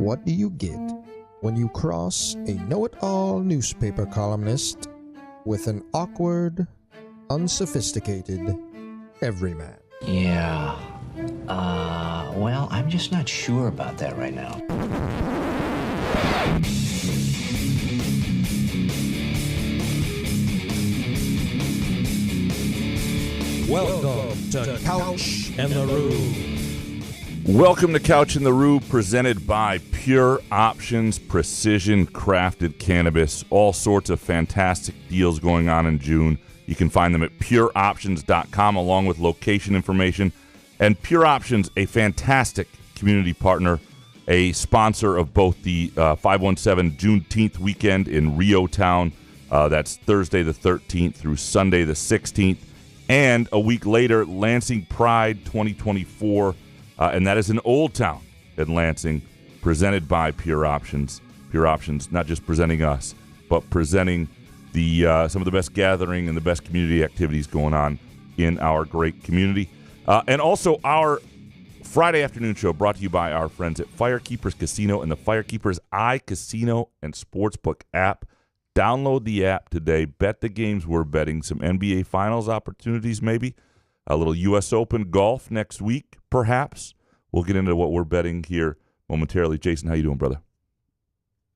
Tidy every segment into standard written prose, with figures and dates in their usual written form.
What do you get when you cross a know-it-all newspaper columnist with an awkward, unsophisticated everyman? Yeah. Well, I'm just not sure about that right now. Welcome to Couch and the Roo. Welcome to Couch in the Roo, presented by Pure Options Precision Crafted Cannabis. All sorts of fantastic deals going on in June. You can find them at pureoptions.com along with location information. And Pure Options, a fantastic community partner, a sponsor of both the 517 Juneteenth weekend in Rio Town. That's Thursday the 13th through Sunday the 16th. And a week later, Lansing Pride 2024. And that is in Old Town in Lansing, presented by Pure Options. Pure Options, not just presenting us, but presenting the some of the best gathering and the best community activities going on in our great community. And also our Friday afternoon show brought to you by our friends at Firekeepers Casino and the Firekeepers iCasino and Sportsbook app. Download the app today. Bet the games we're betting. Some NBA Finals opportunities maybe. A little U.S. Open golf next week, perhaps. We'll get into what we're betting here momentarily. Jason, how you doing, brother?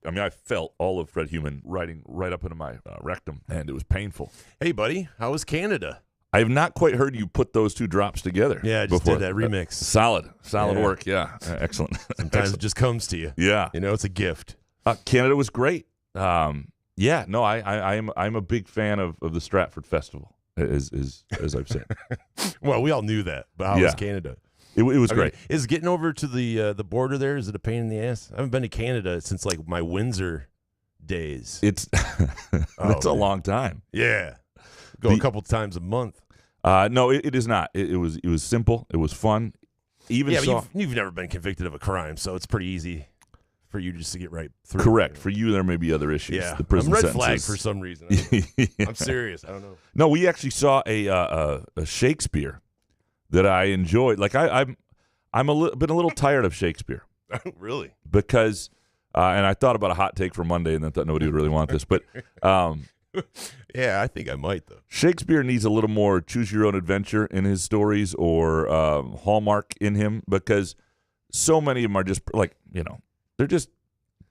I mean, I felt all of Fred Human riding right up into my rectum, and it was painful. Hey, buddy, how was Canada? I have not quite heard you put those two drops together. Yeah, I just before. did that remix. Solid work. Yeah, excellent. Sometimes Excellent. it just comes to you. Yeah, you know, it's a gift. Canada was great. I'm a big fan of the Stratford Festival. As I've said. Well, we all knew that, but how was Canada? It was great. Is getting over to the border there, is it a pain in the ass? I haven't been to Canada since like my Windsor days. It's that's a long time. Yeah, go a couple times a month. No, it is not. It was simple. It was fun. You've never been convicted of a crime, so it's pretty easy for you just to get right through. Correct. For you, there may be other issues. Yeah, the prison I'm red sentences. flag for some reason. Yeah. I'm serious. I don't know. No, we actually saw a Shakespeare that I enjoyed. Like I'm been a little tired of Shakespeare. Really? Because and I thought about a hot take for Monday, and then thought nobody would really want this. But yeah, I think I might though. Shakespeare needs a little more choose your own adventure in his stories, or Hallmark in him, because so many of them are just like, they're just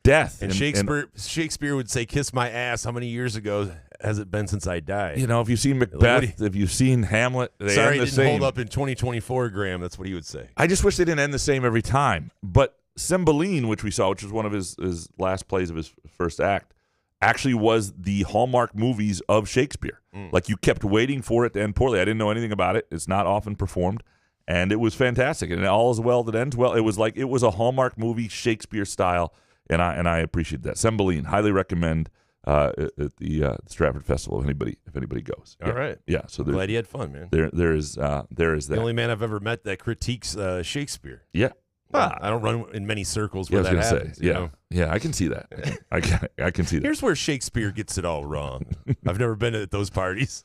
death. And Shakespeare would say, "Kiss my ass." How many years ago has it been since I died? If you've seen Macbeth, if you've seen Hamlet, they sorry, end the it didn't same. hold up in 2024, Graham. That's what he would say. I just wish they didn't end the same every time. But Cymbeline, which we saw, which was one of his last plays of his first act, actually was the Hallmark movies of Shakespeare. Like, you kept waiting for it to end poorly. I didn't know anything about it. It's not often performed. And it was fantastic. And all is well that ends well. It was a Hallmark movie, Shakespeare style. And I appreciate that. Cymbeline, highly recommend at the Stratford Festival if anybody goes. All right. Yeah. So glad you had fun, man. There is that. The only man I've ever met that critiques Shakespeare. Yeah. I don't run in many circles where that happens. Yeah, I can see that. I can see that. Here's where Shakespeare gets it all wrong. I've never been at those parties.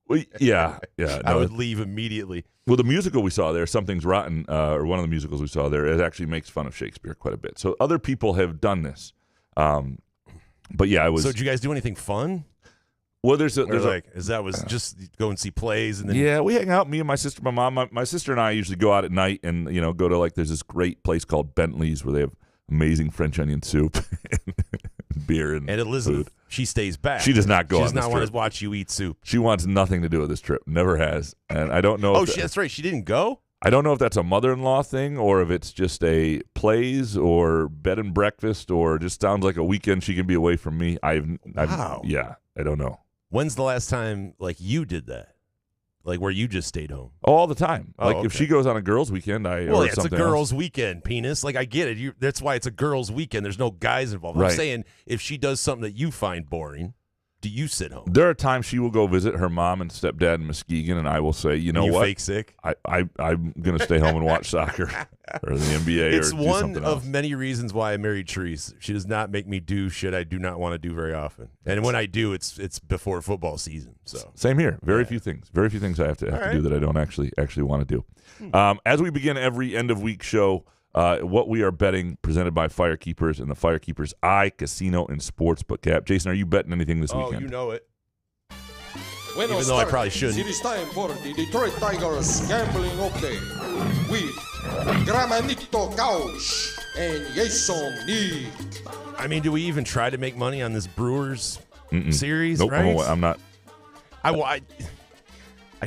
Well, yeah. I would leave immediately. Well, the musical we saw there, Something's Rotten, or one of the musicals we saw there, it actually makes fun of Shakespeare quite a bit. So other people have done this. But yeah, I was. So did you guys do anything fun? Well, just go and see plays and then. Yeah, we hang out. Me and my sister, my mom, my sister and I usually go out at night and go to there's this great place called Bentley's where they have amazing French onion soup, and beer and Elizabeth, food. She stays back. She does not go. She does not want to watch you eat soup. She wants nothing to do with this trip. Never has, and I don't know. That's right. She didn't go. I don't know if that's a mother-in-law thing or if it's just a plays or bed and breakfast or just sounds like a weekend she can be away from me. Wow. Yeah, I don't know. When's the last time you did that? Like where you just stayed home? All the time. If she goes on a girls' weekend, it's a girls' weekend, penis. Like I get it. That's why it's a girls' weekend. There's no guys involved. Right. I'm saying if she does something that you find boring, do you sit home? There are times she will go visit her mom and stepdad in Muskegon, and I will say, you know what? Fake sick? I'm going to stay home and watch soccer or the NBA. It's or do one something of else. many reasons why I married Therese. She does not make me do shit I do not want to do very often. And when I do, it's before football season. So same here. Very few things I have to do that I don't actually want to do. As we begin every end of week show, what we are betting, presented by Firekeepers and the Firekeepers Casino and Sportsbook app. Jason, are you betting anything this weekend? Oh, you know it. Bueno, Even though I probably shouldn't. It is time for the Detroit Tigers gambling update with Gramanito Couch and Jason Nick. I mean, do we even try to make money on this Brewers series? Nope, right? I'm not. I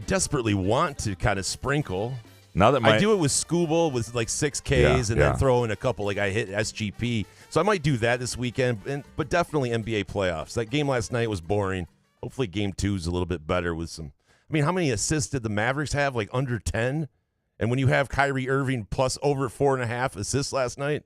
desperately want to kind of sprinkle. Now that I do it with Scooble with like 6 Ks and then throw in a couple. Like I hit SGP, so I might do that this weekend. But definitely NBA playoffs. That game last night was boring. Hopefully, game 2 is a little bit better with some. I mean, how many assists did the Mavericks have? Like under 10. And when you have Kyrie Irving plus over 4.5 assists last night,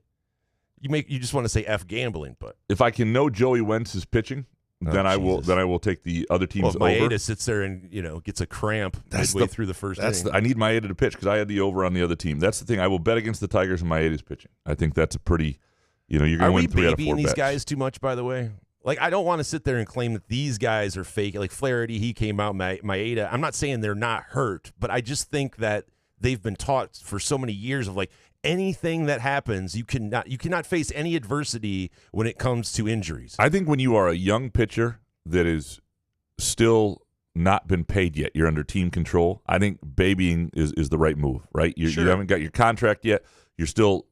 you just want to say F gambling. But if I can know Joey Wentz is pitching, then I will take the other teams well, if over. Maeda sits there and gets a cramp midway through the first inning. I need Maeda to pitch because I had the over on the other team. That's the thing. I will bet against the Tigers and Maeda's pitching. I think that's a pretty. You're going to win 3 out of 4 bets. Are we babying these guys too much? By the way, like I don't want to sit there and claim that these guys are fake. Like Flaherty, he came out. Maeda. I'm not saying they're not hurt, but I just think that they've been taught for so many years of like. Anything that happens, you cannot face any adversity when it comes to injuries. I think when you are a young pitcher that is still not been paid yet, you're under team control. I think babying is the right move, right? You haven't got your contract yet. You're still,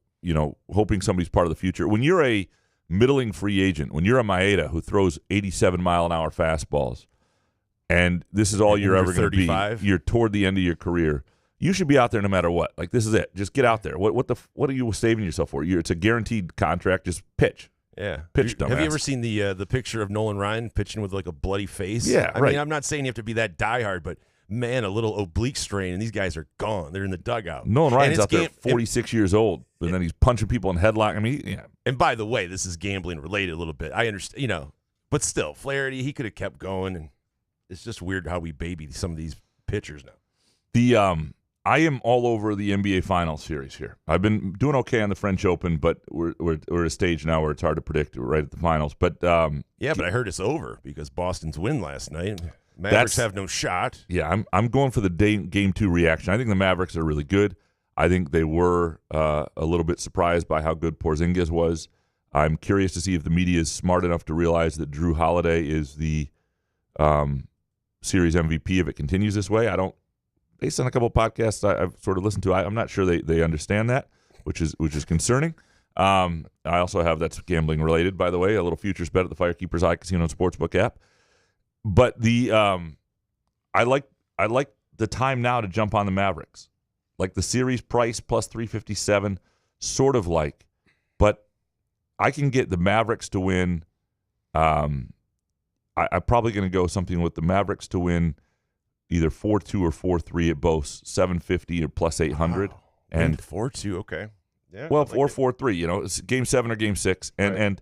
hoping somebody's part of the future. When you're a middling free agent, when you're a Maeda who throws 87-mile-an-hour fastballs, and this is all you're ever going to be, you're toward the end of your career. You should be out there no matter what. Like, this is it. Just get out there. What are you saving yourself for? It's a guaranteed contract. Just pitch. Yeah. Pitch, dumbass. Have you ever seen the picture of Nolan Ryan pitching with like a bloody face? Yeah, I mean, I'm not saying you have to be that diehard, but man, a little oblique strain, and these guys are gone. They're in the dugout. Nolan Ryan's out there 46 years old, and then he's punching people in headlock. I mean, yeah. And by the way, this is gambling related a little bit. I understand, but still, Flaherty, he could have kept going, and it's just weird how we baby some of these pitchers now. I am all over the NBA Finals series here. I've been doing okay on the French Open, but we're at a stage now where it's hard to predict. We're right at the finals. But but I heard it's over because Boston's win last night. Mavericks have no shot. Yeah, I'm going for the game 2 reaction. I think the Mavericks are really good. I think they were a little bit surprised by how good Porzingis was. I'm curious to see if the media is smart enough to realize that Drew Holiday is the series MVP if it continues this way. Based on a couple of podcasts I've sort of listened to, I'm not sure they understand that, which is concerning. I also have, that's gambling related, by the way, a little futures bet at the Firekeepers Casino and Sportsbook app. But I like the time now to jump on the Mavericks, like the series price plus 357, sort of like. But I can get the Mavericks to win. I'm probably going to go something with the Mavericks to win. Either 4-2 or 4-3 at both 750 or plus 800, and 4-2. Okay, yeah. Well, like 4-4-3. It's game 7 or game 6, and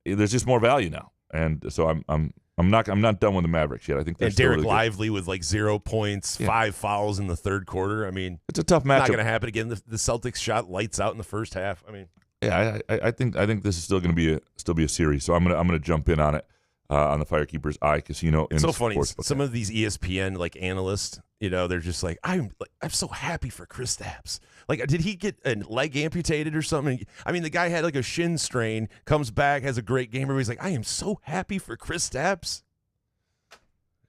there's just more value now. And so I'm not done with the Mavericks yet. I think they're Derek really Lively good. With like 0 points, 5 fouls in the third quarter. I mean, it's a tough matchup. Not going to happen again. The Celtics shot lights out in the first half. I mean, yeah, I think this is still going to be a series. So I'm gonna jump in on it. On the Firekeepers Casino. It's so funny. Some of these ESPN analysts, they're just like, I'm so happy for Kristaps. Like, did he get a leg amputated or something? I mean, the guy had like a shin strain, comes back, has a great game. Everybody's like, I am so happy for Kristaps.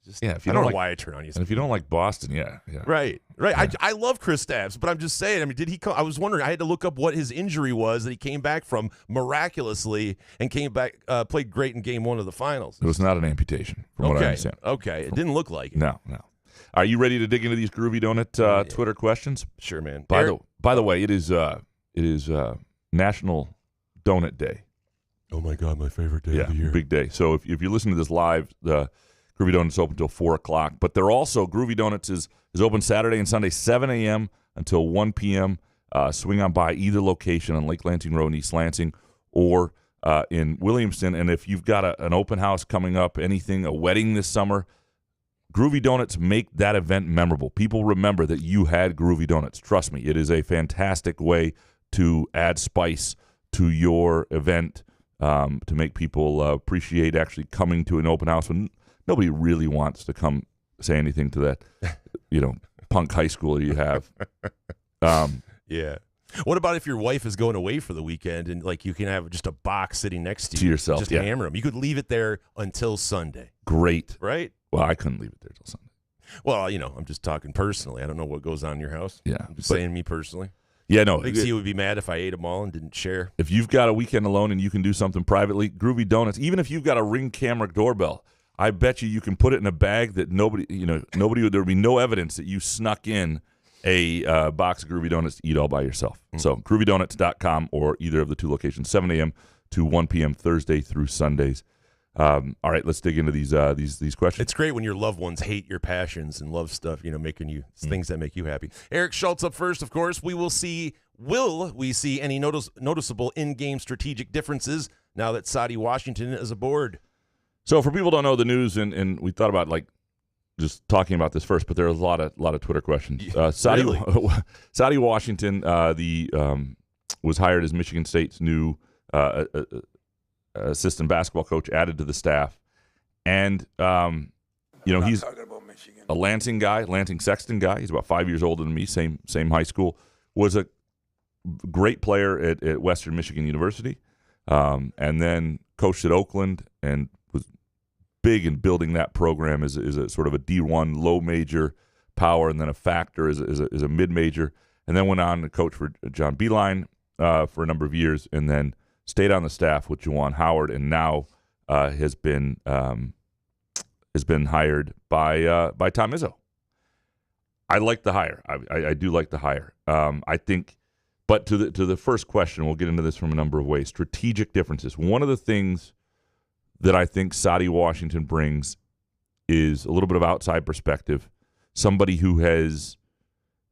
If you I don't know why I turn on you. And if you don't like Boston, yeah. Right. Yeah. I love Kristaps, but I'm just saying. I mean, did he come? I was wondering. I had to look up what his injury was that he came back from miraculously and came back, played great in Game 1 of the finals. It was not an amputation, from what I understand. Okay, it didn't look like it. No. Are you ready to dig into these Groovy Donut Twitter questions? Sure, man. By the way, it is National Donut Day. Oh my God, my favorite day of the year. Big day. So if you listen to this live, the Groovy Donuts open until 4 o'clock. But they're also, Groovy Donuts is open Saturday and Sunday, 7 a.m. until 1 p.m. Swing on by either location on Lake Lansing Road in East Lansing or in Williamston. And if you've got an open house coming up, anything, a wedding this summer, Groovy Donuts make that event memorable. People remember that you had Groovy Donuts. Trust me, it is a fantastic way to add spice to your event, to make people appreciate actually coming to an open house when nobody really wants to come say anything to that, punk high schooler you have. Yeah. What about if your wife is going away for the weekend and like you can have just a box sitting next to you? Yourself, just yeah. hammer them. You could leave it there until Sunday. Great. Right? Well, I couldn't leave it there till Sunday. Well, I'm just talking personally. I don't know what goes on in your house. Yeah. I'm just saying me personally. Yeah, no. I think you would be mad if I ate them all and didn't share. If you've got a weekend alone and you can do something privately, Groovy Donuts, even if you've got a Ring camera doorbell, I bet you can put it in a bag that nobody there would be no evidence that you snuck in a box of Groovy Donuts to eat all by yourself. So groovydonuts.com or either of the two locations, 7 a.m. to 1 p.m. Thursday through Sundays. All right, let's dig into these questions. It's great when your loved ones hate your passions and love stuff, making you things that make you happy. Eric Schultz up first, of course. Will we see any noticeable in-game strategic differences now that Saddi Washington is aboard? So for people who don't know the news, and we thought about just talking about this first, but there are a lot of Twitter questions. Saddi Washington was hired as Michigan State's new assistant basketball coach, added to the staff, and he's a Lansing Sexton guy. He's about 5 years older than me, same high school. Was a great player at Western Michigan University, and then coached at Oakland and was big in building that program as a sort of a D1 low major power, and then a factor as a mid major, and then went on to coach for John Beilein for a number of years, and then stayed on the staff with Juwan Howard, and now has been hired by Tom Izzo. I like the hire. I do like the hire. I think, but to the first question, we'll get into this from a number of ways. Strategic differences. One of the things that I think Saddi Washington brings is a little bit of outside perspective. Somebody who has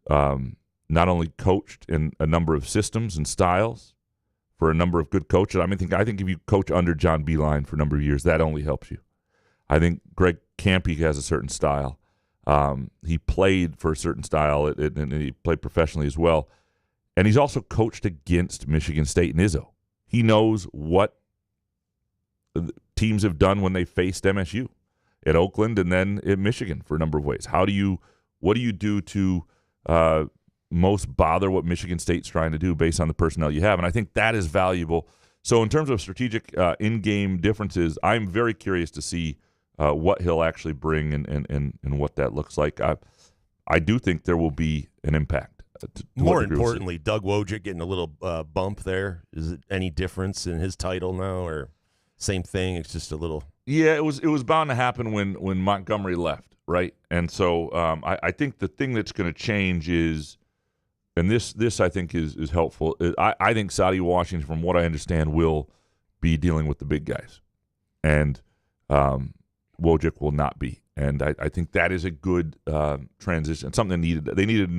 not only coached in a number of systems and styles for a number of good coaches. I think if you coach under John Beilein for a number of years, that only helps you. I think Greg Kampe has a certain style. He played for a certain style, and he played professionally as well. And he's also coached against Michigan State and Izzo. He knows what teams have done when they faced MSU at Oakland and then at Michigan for a number of ways. What do you do to most bother what Michigan State's trying to do based on the personnel you have? And I think that is valuable. So in terms of strategic in-game differences, I'm very curious to see what he'll actually bring and what that looks like. I do think there will be an impact. More importantly, Doug Wojcik getting a little bump there. Is it any difference in his title now, or same thing? It's just a little. Yeah, it was bound to happen when Montgomery left, right? And so I think the thing that's going to change is, and this I think is helpful. I think Saddi Washington, from what I understand, will be dealing with the big guys, and Wojcik will not be. And I think that is a good transition. Something they needed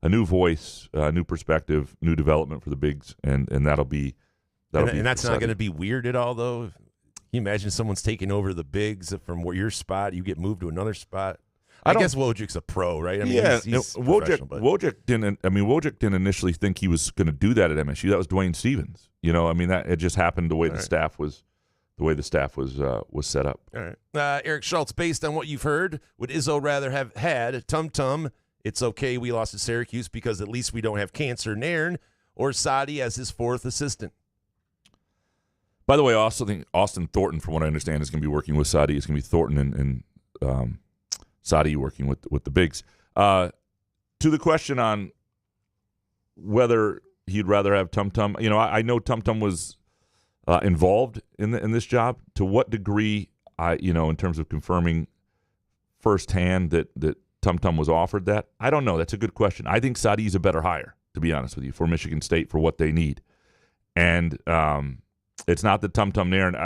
a new voice, a new perspective, new development for the bigs, and that'll be. And that's not going to be weird at all, though. Can you imagine someone's taking over the bigs from your spot, you get moved to another spot? I guess Wojcik's a pro, right? He's Wojcik didn't. Wojcik didn't initially think he was going to do that at MSU. That was Dwayne Stevens. That it just happened the way the staff was set up. All right, Eric Schultz. Based on what you've heard, would Izzo rather have had Tum Tum? It's okay we lost to Syracuse because at least we don't have Cancer Nairn, or Saddi as his fourth assistant? By the way, I also think Austin Thornton, from what I understand, is going to be working with Saddi. It's going to be Thornton and Saddi working with the bigs. To the question on whether he'd rather have Tum Tum, I know Tum Tum was involved in this job. To what degree, in terms of confirming firsthand that Tum Tum was offered that, I don't know. That's a good question. I think Saddi's a better hire, to be honest with you, for Michigan State for what they need. And it's not that Tum Tum Nairn.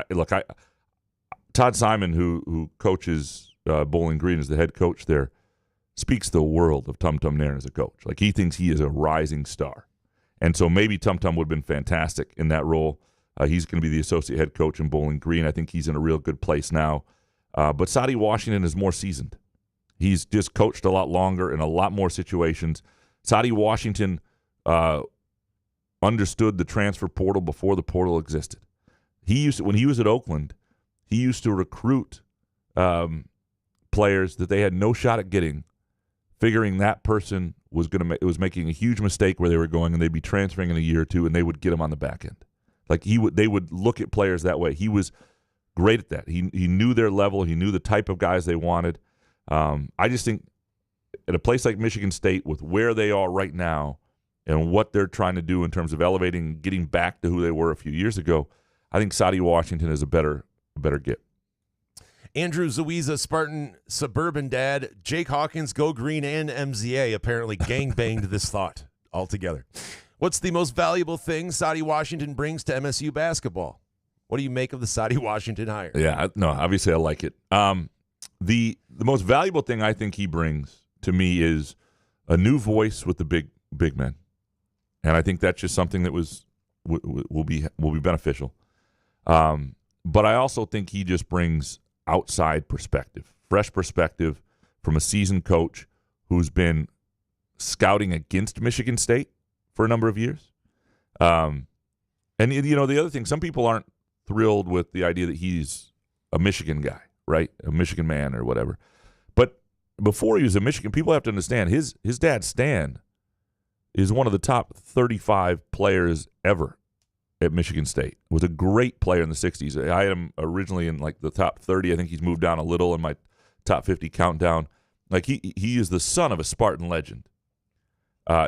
Todd Simon, who coaches Bowling Green as the head coach there, speaks the world of Tum Tum Nairn as a coach. Like, he thinks he is a rising star. And so maybe Tum Tum would have been fantastic in that role. He's going to be the associate head coach in Bowling Green. I think he's in a real good place now. But Saddi Washington is more seasoned. He's just coached a lot longer in a lot more situations. Saddi Washington understood the transfer portal before the portal existed. When he was at Oakland, he used to recruit players that they had no shot at getting figuring that person was making a huge mistake where they were going, and they'd be transferring in a year or two, and they would get him on the back end. Like they would look at players that way. He was great at that. He knew their level. He knew the type of guys they wanted. I just think at a place like Michigan State, with where they are right now and what they're trying to do in terms of elevating and getting back to who they were a few years ago, I think Saddi Washington is a better get. Andrew Zuiza, Spartan Suburban Dad, Jake Hawkins, Go Green, and MZA apparently gangbanged this thought altogether. What's the most valuable thing Saddi Washington brings to MSU basketball? What do you make of the Saddi Washington hire? Yeah, no, obviously I like it. The most valuable thing I think he brings to me is a new voice with the big men, and I think that's just something that will be beneficial. But I also think he just brings outside perspective, fresh perspective from a seasoned coach who's been scouting against Michigan State for a number of years. And, the other thing, some people aren't thrilled with the idea that he's a Michigan guy, right? A Michigan man or whatever. But before he was a Michigan, people have to understand his dad, Stan, is one of the top 35 players ever at Michigan State. Was a great player in the 60s. I had him originally in like the top 30. I think he's moved down a little in my top 50 countdown. Like he is the son of a Spartan legend.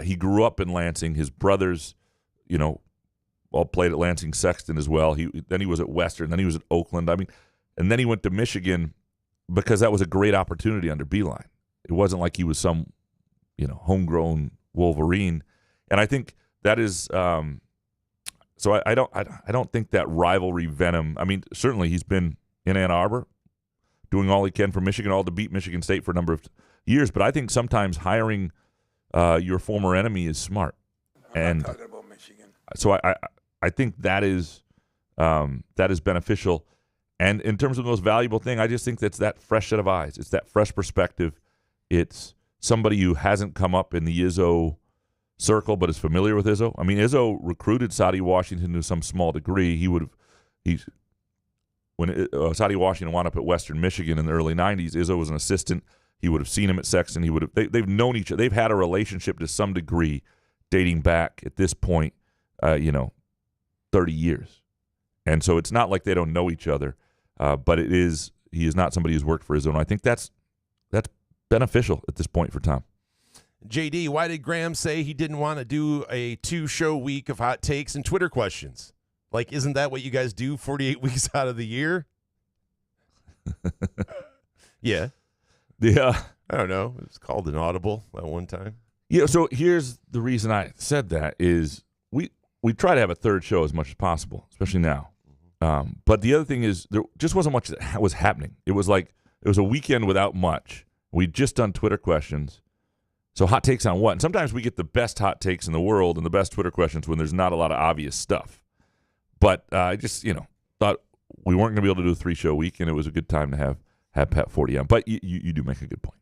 He grew up in Lansing. His brothers, all played at Lansing Sexton as well. Then he was at Western. Then he was at Oakland. And then he went to Michigan because that was a great opportunity under Beeline. It wasn't like he was some, homegrown Wolverine. And I think that is. So I don't think that rivalry venom. I mean, certainly he's been in Ann Arbor, doing all he can for Michigan, all to beat Michigan State for a number of years. But I think sometimes hiring your former enemy is smart. I'm not talking about Michigan. So I think that is beneficial. And in terms of the most valuable thing, I just think that's that fresh set of eyes. It's that fresh perspective. It's somebody who hasn't come up in the Izzo circle, but is familiar with Izzo. I mean, Izzo recruited Saddi Washington to some small degree. When Saddi Washington wound up at Western Michigan in the early '90s, Izzo was an assistant. He would have seen him at Sexton. They've known each other. They've had a relationship to some degree, dating back at this point, 30 years. And so it's not like they don't know each other, but he is not somebody who's worked for Izzo. And I think that's beneficial at this point for Tom. JD, why did Graham say he didn't want to do a 2-show week of hot takes and Twitter questions? Like, isn't that what you guys do 48 weeks out of the year? Yeah. Yeah. I don't know. It was called an audible at one time. Yeah, so here's the reason I said that is we try to have a third show as much as possible, especially now. But the other thing is there just wasn't much that was happening. It was a weekend without much. We'd just done Twitter questions. So hot takes on what? And sometimes we get the best hot takes in the world and the best Twitter questions when there's not a lot of obvious stuff. But I just, thought we weren't going to be able to do a 3-show week, and it was a good time to have Pat 40 on. But you do make a good point.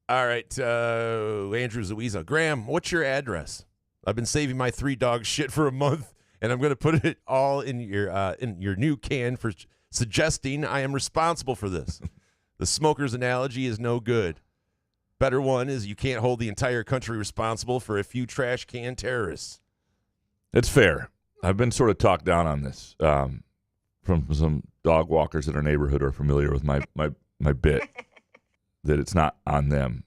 All right, Andrew Zuiza. Graham, what's your address? I've been saving my 3-dog shit for a month, and I'm going to put it all in your new can for suggesting I am responsible for this. The smoker's analogy is no good. Better one is you can't hold the entire country responsible for a few trash can terrorists. It's fair. I've been sort of talked down on this from some dog walkers in our neighborhood who are familiar with my bit that it's not on them.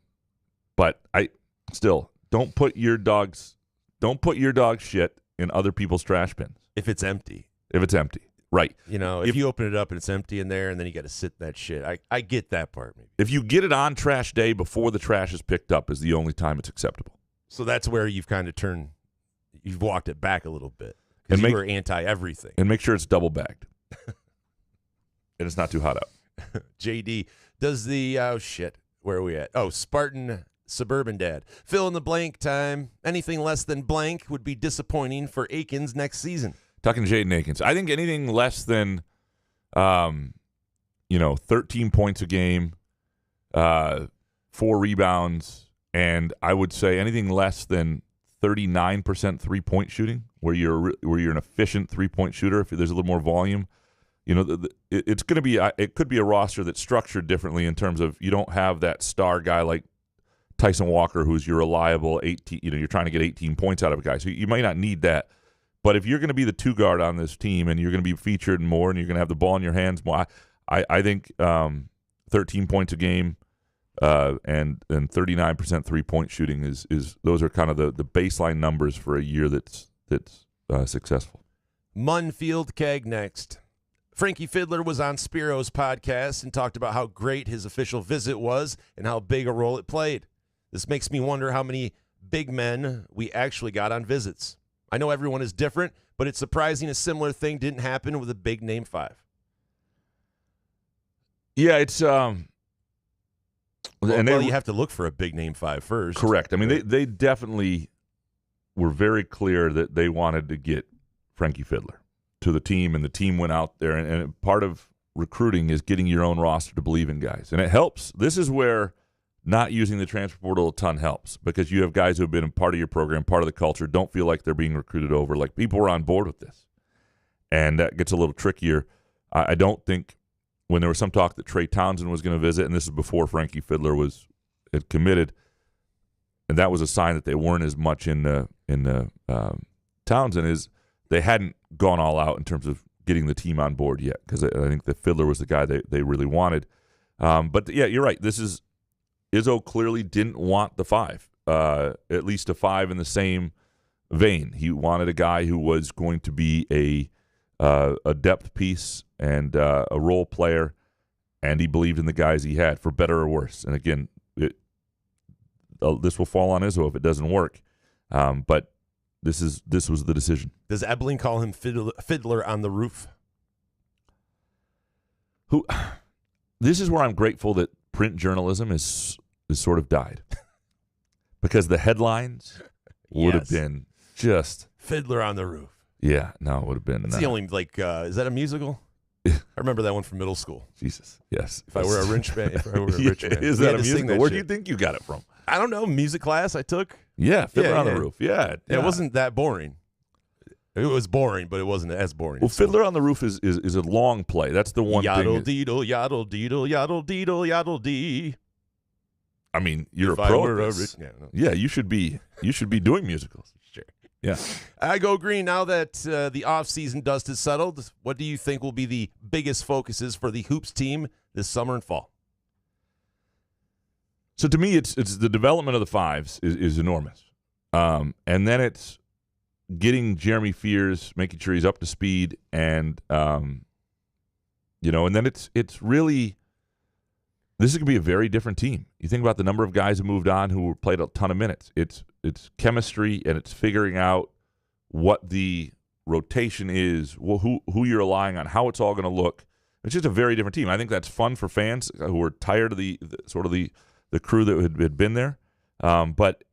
But I still don't put your dog's shit in other people's trash bins. If it's empty. Right. If you open it up and it's empty in there and then you got to sit in that shit. I get that part. Maybe. If you get it on trash day before the trash is picked up is the only time it's acceptable. So that's where you've kind of you've walked it back a little bit. Because you were anti-everything. And make sure it's double bagged. And it's not too hot out. JD, does the, where are we at? Oh, Spartan Suburban Dad. Fill in the blank time. Anything less than blank would be disappointing for Akins next season. Talking to Jaden Akins. I think anything less than, 13 points a game, 4 rebounds, and I would say anything less than 39% three-point shooting, where you're an efficient three-point shooter. If there's a little more volume, it's going to be. It could be a roster that's structured differently in terms of you don't have that star guy like Tyson Walker, who's your reliable 18. You're trying to get 18 points out of a guy, so you might not need that. But if you're going to be the two guard on this team and you're going to be featured more and you're going to have the ball in your hands more, I think 13 points a game and 39% 3-point shooting is those are kind of the baseline numbers for a year that's successful. Munfield Keg next. Frankie Fiddler was on Spiro's podcast and talked about how great his official visit was and how big a role it played. This makes me wonder how many big men we actually got on visits. I know everyone is different, but it's surprising a similar thing didn't happen with a big name 5. Yeah, it's Well, you have to look for a big name 5 first. Correct. I mean, they definitely were very clear that they wanted to get Frankie Fiddler to the team, and the team went out there. And part of recruiting is getting your own roster to believe in guys. And it helps. This is where not using the transfer portal a ton helps, because you have guys who have been a part of your program, part of the culture, don't feel like they're being recruited over. Like, people were on board with this. And that gets a little trickier. I don't think when there was some talk that Trey Townsend was going to visit, and this is before Frankie Fiddler had committed, and that was a sign that they weren't as much in Townsend, is they hadn't gone all out in terms of getting the team on board yet, because I think that Fiddler was the guy they really wanted. But, yeah, you're right. Izzo clearly didn't want the 5, at least a 5 in the same vein. He wanted a guy who was going to be a depth piece and a role player, and he believed in the guys he had, for better or worse. And again, this will fall on Izzo if it doesn't work. But this was the decision. Does Ebling call him Fiddler on the Roof? This is where I'm grateful that print journalism is sort of died, because the headlines would have been just Fiddler on the Roof. Yeah, no, it would have been. It's the only, is that a musical? I remember that one from middle school. Jesus, yes. If I were a rich man. Is that a musical? Where do you think you got it from? I don't know. Music class I took. Yeah, Fiddler on the Roof. Yeah. It wasn't that boring. It was boring, but it wasn't as boring. Well, Fiddler on the Roof is a long play. That's the one yaddle thing. Yaddle yaddle deedle yaddle deedle yaddle dee. I mean, you're if a pro. Yeah, you should be doing musicals. Sure. Yeah. I go green. Now that the off-season dust has settled, what do you think will be the biggest focuses for the Hoops team this summer and fall? So to me, it's the development of the 5s is enormous, and then it's getting Jeremy Fears, making sure he's up to speed, and and then it's really, this is going to be a very different team. You think about the number of guys who moved on who played a ton of minutes. It's chemistry, and it's figuring out what the rotation is, who you're relying on, how it's all going to look. It's just a very different team. I think that's fun for fans who are tired of the crew that had been there. But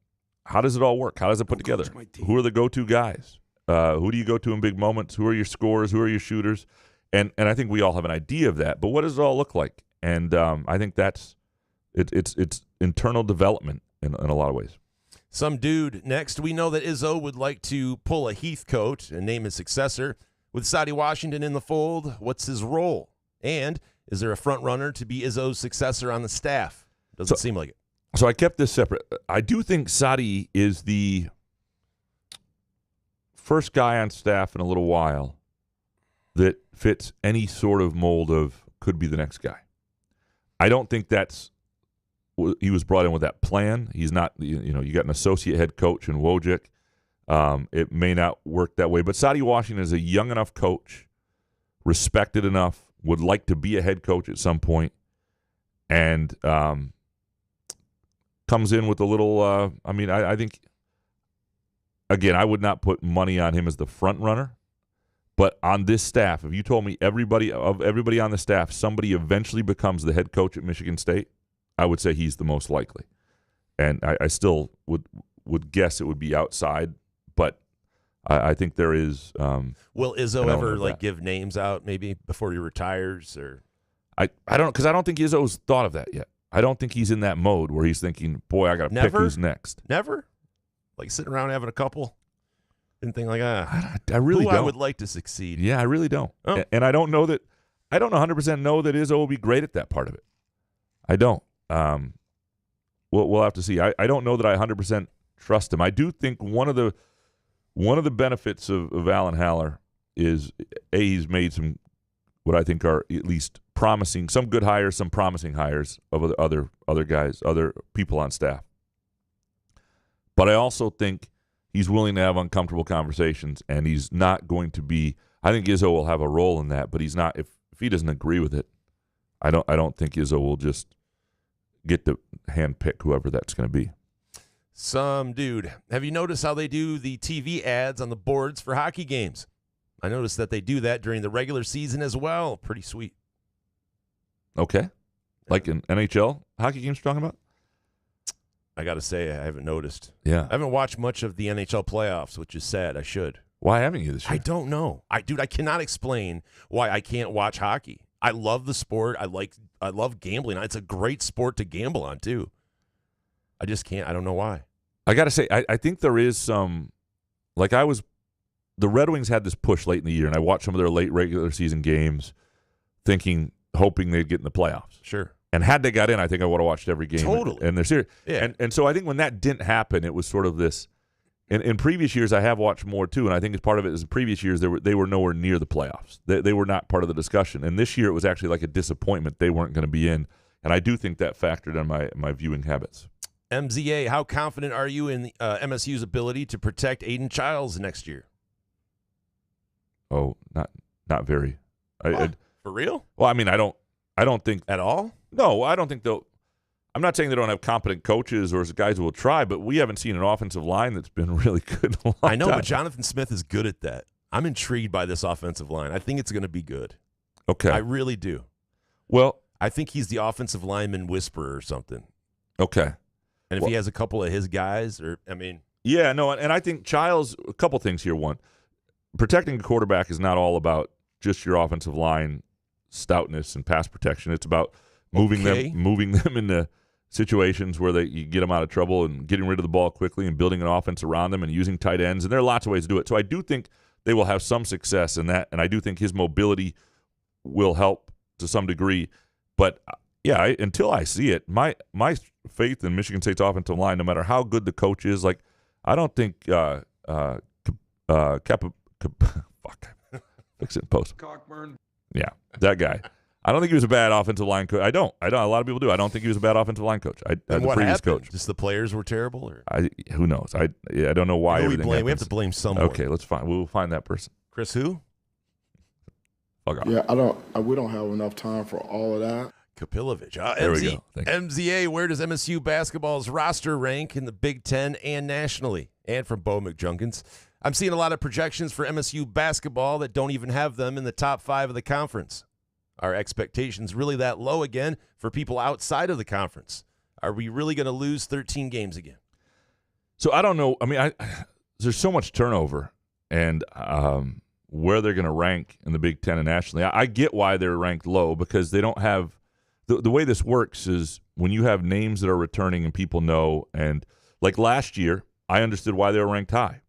how does it all work? How does it put together? Who are the go-to guys? Who do you go to in big moments? Who are your scorers? Who are your shooters? And I think we all have an idea of that. But what does it all look like? And I think it's internal development in a lot of ways. Some dude next. We know that Izzo would like to pull a Heathcote and name his successor. With Saddi Washington in the fold, what's his role? And is there a front runner to be Izzo's successor on the staff? Doesn't seem like it. So I kept this separate. I do think Saddi is the first guy on staff in a little while that fits any sort of mold of could be the next guy. I don't think he was brought in with that plan. He's not, you got an associate head coach in Wojcik. It may not work that way, but Saddi Washington is a young enough coach, respected enough, would like to be a head coach at some point, and comes in with a little, I think, again, I would not put money on him as the front runner, but on this staff, if you told me everybody on the staff, somebody eventually becomes the head coach at Michigan State, I would say he's the most likely. And I still would guess it would be outside, but I think there is. Will Izzo ever give names out maybe before he retires? Or I don't, because I don't think Izzo's thought of that yet. I don't think he's in that mode where he's thinking, boy, I got to pick who's next. Never? Like sitting around having a couple? Didn't think like, I really don't. I would like to succeed. Yeah, I really don't. Oh. And I don't 100% know that Izzo will be great at that part of it. I don't. we'll have to see. I don't know that I 100% trust him. I do think one of the benefits of Alan Haller is he's made some what I think are at least promising, some good hires, some promising hires of other guys, other people on staff. But I also think he's willing to have uncomfortable conversations, and he's not going to be. I think Izzo will have a role in that, but he's not. If he doesn't agree with it, I don't think Izzo will just get to handpick whoever that's going to be. Some dude. Have you noticed how they do the TV ads on the boards for hockey games? I noticed that they do that during the regular season as well. Pretty sweet. Okay. Like an NHL hockey games you're talking about? I got to say, I haven't noticed. Yeah. I haven't watched much of the NHL playoffs, which is sad. I should. Why haven't you this year? I don't know. I cannot explain why I can't watch hockey. I love the sport. I love gambling. It's a great sport to gamble on, too. I just can't. I don't know why. I got to say, I think there is some, the Red Wings had this push late in the year, and I watched some of their late regular season games hoping they'd get in the playoffs. Sure. And had they got in, I think I would have watched every game. Totally. And they're serious. Yeah. And so I think when that didn't happen, it was sort of this. In previous years, I have watched more too, and I think as part of it is in previous years they were nowhere near the playoffs. They were not part of the discussion. And this year it was actually like a disappointment they weren't going to be in. And I do think that factored in my viewing habits. MZA, how confident are you in MSU's ability to protect Aiden Childs next year? Oh, not very. For real? Well, I mean, I don't think at all. No, I don't think they'll. I'm not saying they don't have competent coaches or guys who will try, but we haven't seen an offensive line that's been really good in a long I know, time. but Jonathan Smith is good at that. I'm intrigued by this offensive line. I think it's going to be good. Okay. I really do. Well, I think he's the offensive lineman whisperer or something. Okay. And if he has a couple of his guys, Yeah, no, and I think Childs, a couple things here. One, protecting a quarterback is not all about just your offensive line stoutness and pass protection. It's about moving them into situations where you get them out of trouble and getting rid of the ball quickly and building an offense around them and using tight ends. And there are lots of ways to do it. So I do think they will have some success in that, and I do think his mobility will help to some degree. But, yeah, until I see it, my faith in Michigan State's offensive line, no matter how good the coach is, I don't think fix it in post. Cockburn. Yeah, that guy. I don't think he was a bad offensive line coach. I don't. A lot of people do. I don't think he was a bad offensive line coach. And the what previous happened? coach. Just the players were terrible? Or? Who knows? I don't know why everything happens. We have to blame someone. Okay, we'll find that person. Chris who? Fuck off. Yeah, we don't have enough time for all of that. Kapilovic. There we go. MZA, where does MSU basketball's roster rank in the Big Ten and nationally? And from Bo McJunkins. I'm seeing a lot of projections for MSU basketball that don't even have them in the top 5 of the conference. Are expectations really that low again for people outside of the conference? Are we really going to lose 13 games again? So I don't know. I mean, there's so much turnover, and where they're going to rank in the Big Ten and nationally, I get why they're ranked low because they don't have the way this works is when you have names that are returning and people know, and like last year, I understood why they were ranked high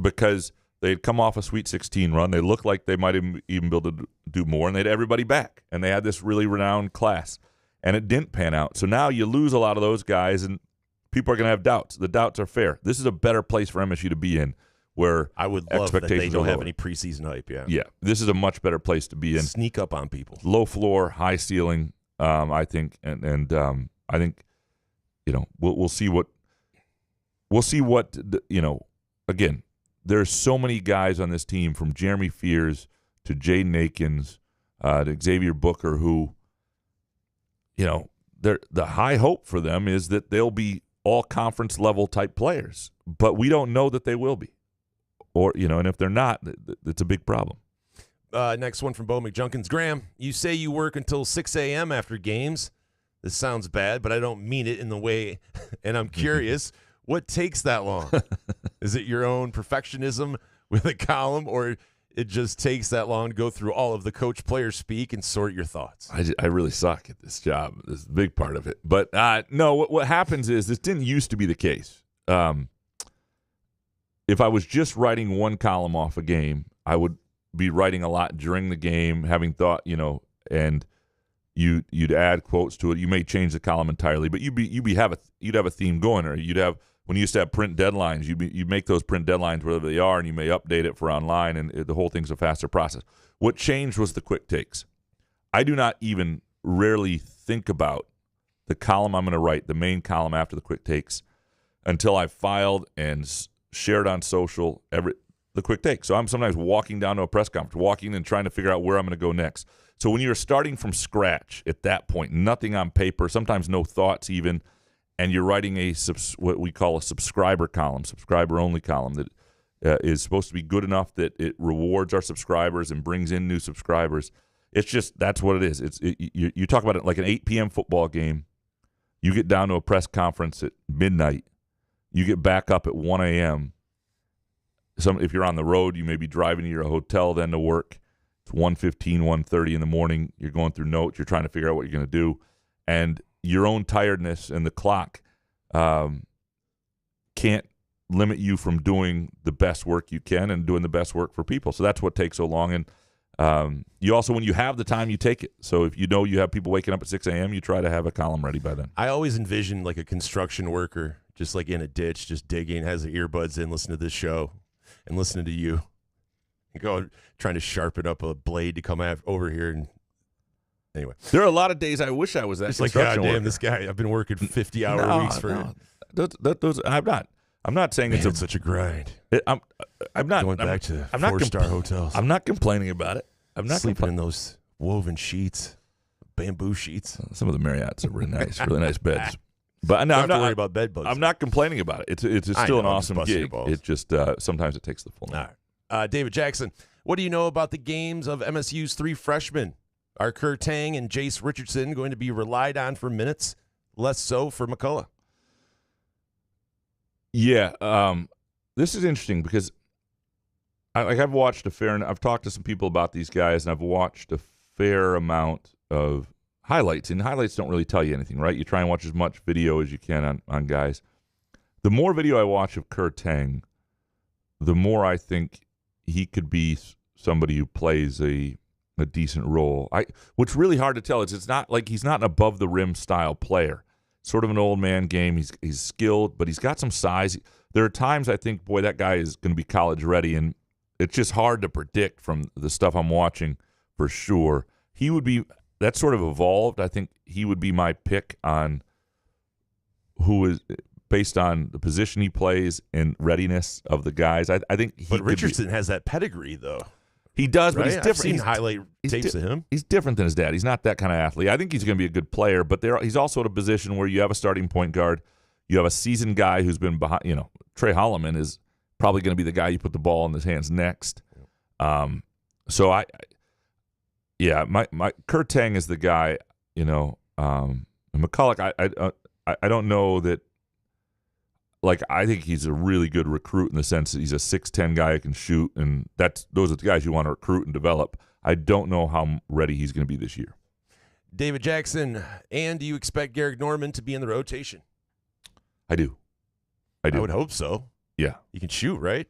because they had come off a Sweet 16 run. They looked like they might even be able to do more, and they had everybody back. And they had this really renowned class, and it didn't pan out. So now you lose a lot of those guys, and people are going to have doubts. The doubts are fair. This is a better place for MSU to be in where I would love that they don't have any preseason hype, yeah. This is a much better place to be in. Sneak up on people. Low floor, high ceiling, I think. And I think, we'll see what again, there's so many guys on this team from Jeremy Fears to Jaden Akins to Xavier Booker who, the high hope for them is that they'll be all conference level type players, but we don't know that they will be. Or, and if they're not, it's a big problem. Next one from Bo McJunkins. Graham, you say you work until 6 a.m. after games. This sounds bad, but I don't mean it in the way, and I'm curious, what takes that long? Is it your own perfectionism with a column, or it just takes that long to go through all of the coach-player speak and sort your thoughts? I really suck at this job. This is a big part of it. But, no, what happens is this didn't used to be the case. If I was just writing one column off a game, I would be writing a lot during the game, having thought, and you'd add quotes to it. You may change the column entirely, but you'd have a theme going, or you'd have, when you used to have print deadlines, you make those print deadlines wherever they are, and you may update it for online, and the whole thing's a faster process. What changed was the quick takes. I do not even rarely think about the column I'm going to write, the main column after the quick takes, until I've filed and shared on social the quick take. So I'm sometimes walking down to a press conference, walking and trying to figure out where I'm going to go next. So when you're starting from scratch at that point, nothing on paper, sometimes no thoughts even, and you're writing what we call a subscriber column, subscriber-only column that is supposed to be good enough that it rewards our subscribers and brings in new subscribers. It's just, that's what it is. You talk about it like an 8 p.m. football game. You get down to a press conference at midnight. You get back up at 1 a.m. If you're on the road, you may be driving to your hotel then to work. It's 1:15, 1:30 in the morning. You're going through notes. You're trying to figure out what you're going to do. And your own tiredness and the clock can't limit you from doing the best work you can and doing the best work for people. So that's what takes so long. And you also, when you have the time, you take it. So if you know you have people waking up at 6 a.m., you try to have a column ready by then. I always envision like a construction worker, just like in a ditch, just digging, has the earbuds in, listening to this show and listening to you. And go trying to sharpen up a blade to come over here. And anyway, there are a lot of days I wish I was that. It's like, God damn, this guy, I've been working 50-hour weeks for. No. Those, I'm not saying it's such a grind. I'm not going back to 4-star hotels. I'm not complaining about it. I'm not sleeping in those woven sheets, bamboo sheets. Some of the Marriotts are really nice, really nice beds. But no, I'm not worried about bed bugs. I'm not complaining about it. It's still an awesome gig. It just sometimes it takes the full night. All right. David Jackson, what do you know about the games of MSU's 3 freshmen? Are Kerr Tang and Jace Richardson going to be relied on for minutes? Less so for McCullough. Yeah, this is interesting because I've watched I've talked to some people about these guys, and I've watched a fair amount of highlights, and highlights don't really tell you anything, right? You try and watch as much video as you can on guys. The more video I watch of Kerr Tang, the more I think he could be somebody who plays a decent role. What's really hard to tell is it's not like he's not an above the rim style player. Sort of an old man game. He's skilled, but he's got some size. There are times I think, boy, that guy is going to be college ready, and it's just hard to predict from the stuff I'm watching for sure. He would be, that's sort of evolved. I think he would be my pick on who is, based on the position he plays and readiness of the guys. I think he. But Richardson has that pedigree, though. He does, right? but he's different. I've seen highlight tapes of him. He's different than his dad. He's not that kind of athlete. I think he's going to be a good player, but he's also at a position where you have a starting point guard. You have a seasoned guy who's been behind. Trey Holloman is probably going to be the guy you put the ball in his hands next. So my Kerr Tang is the guy. And McCullough, I don't know that. Like, I think he's a really good recruit in the sense that he's a 6'10" guy who can shoot, and those are the guys you want to recruit and develop. I don't know how ready he's going to be this year. David Jackson, and do you expect Garrick Norman to be in the rotation? I do. I would hope so. Yeah. He can shoot, right?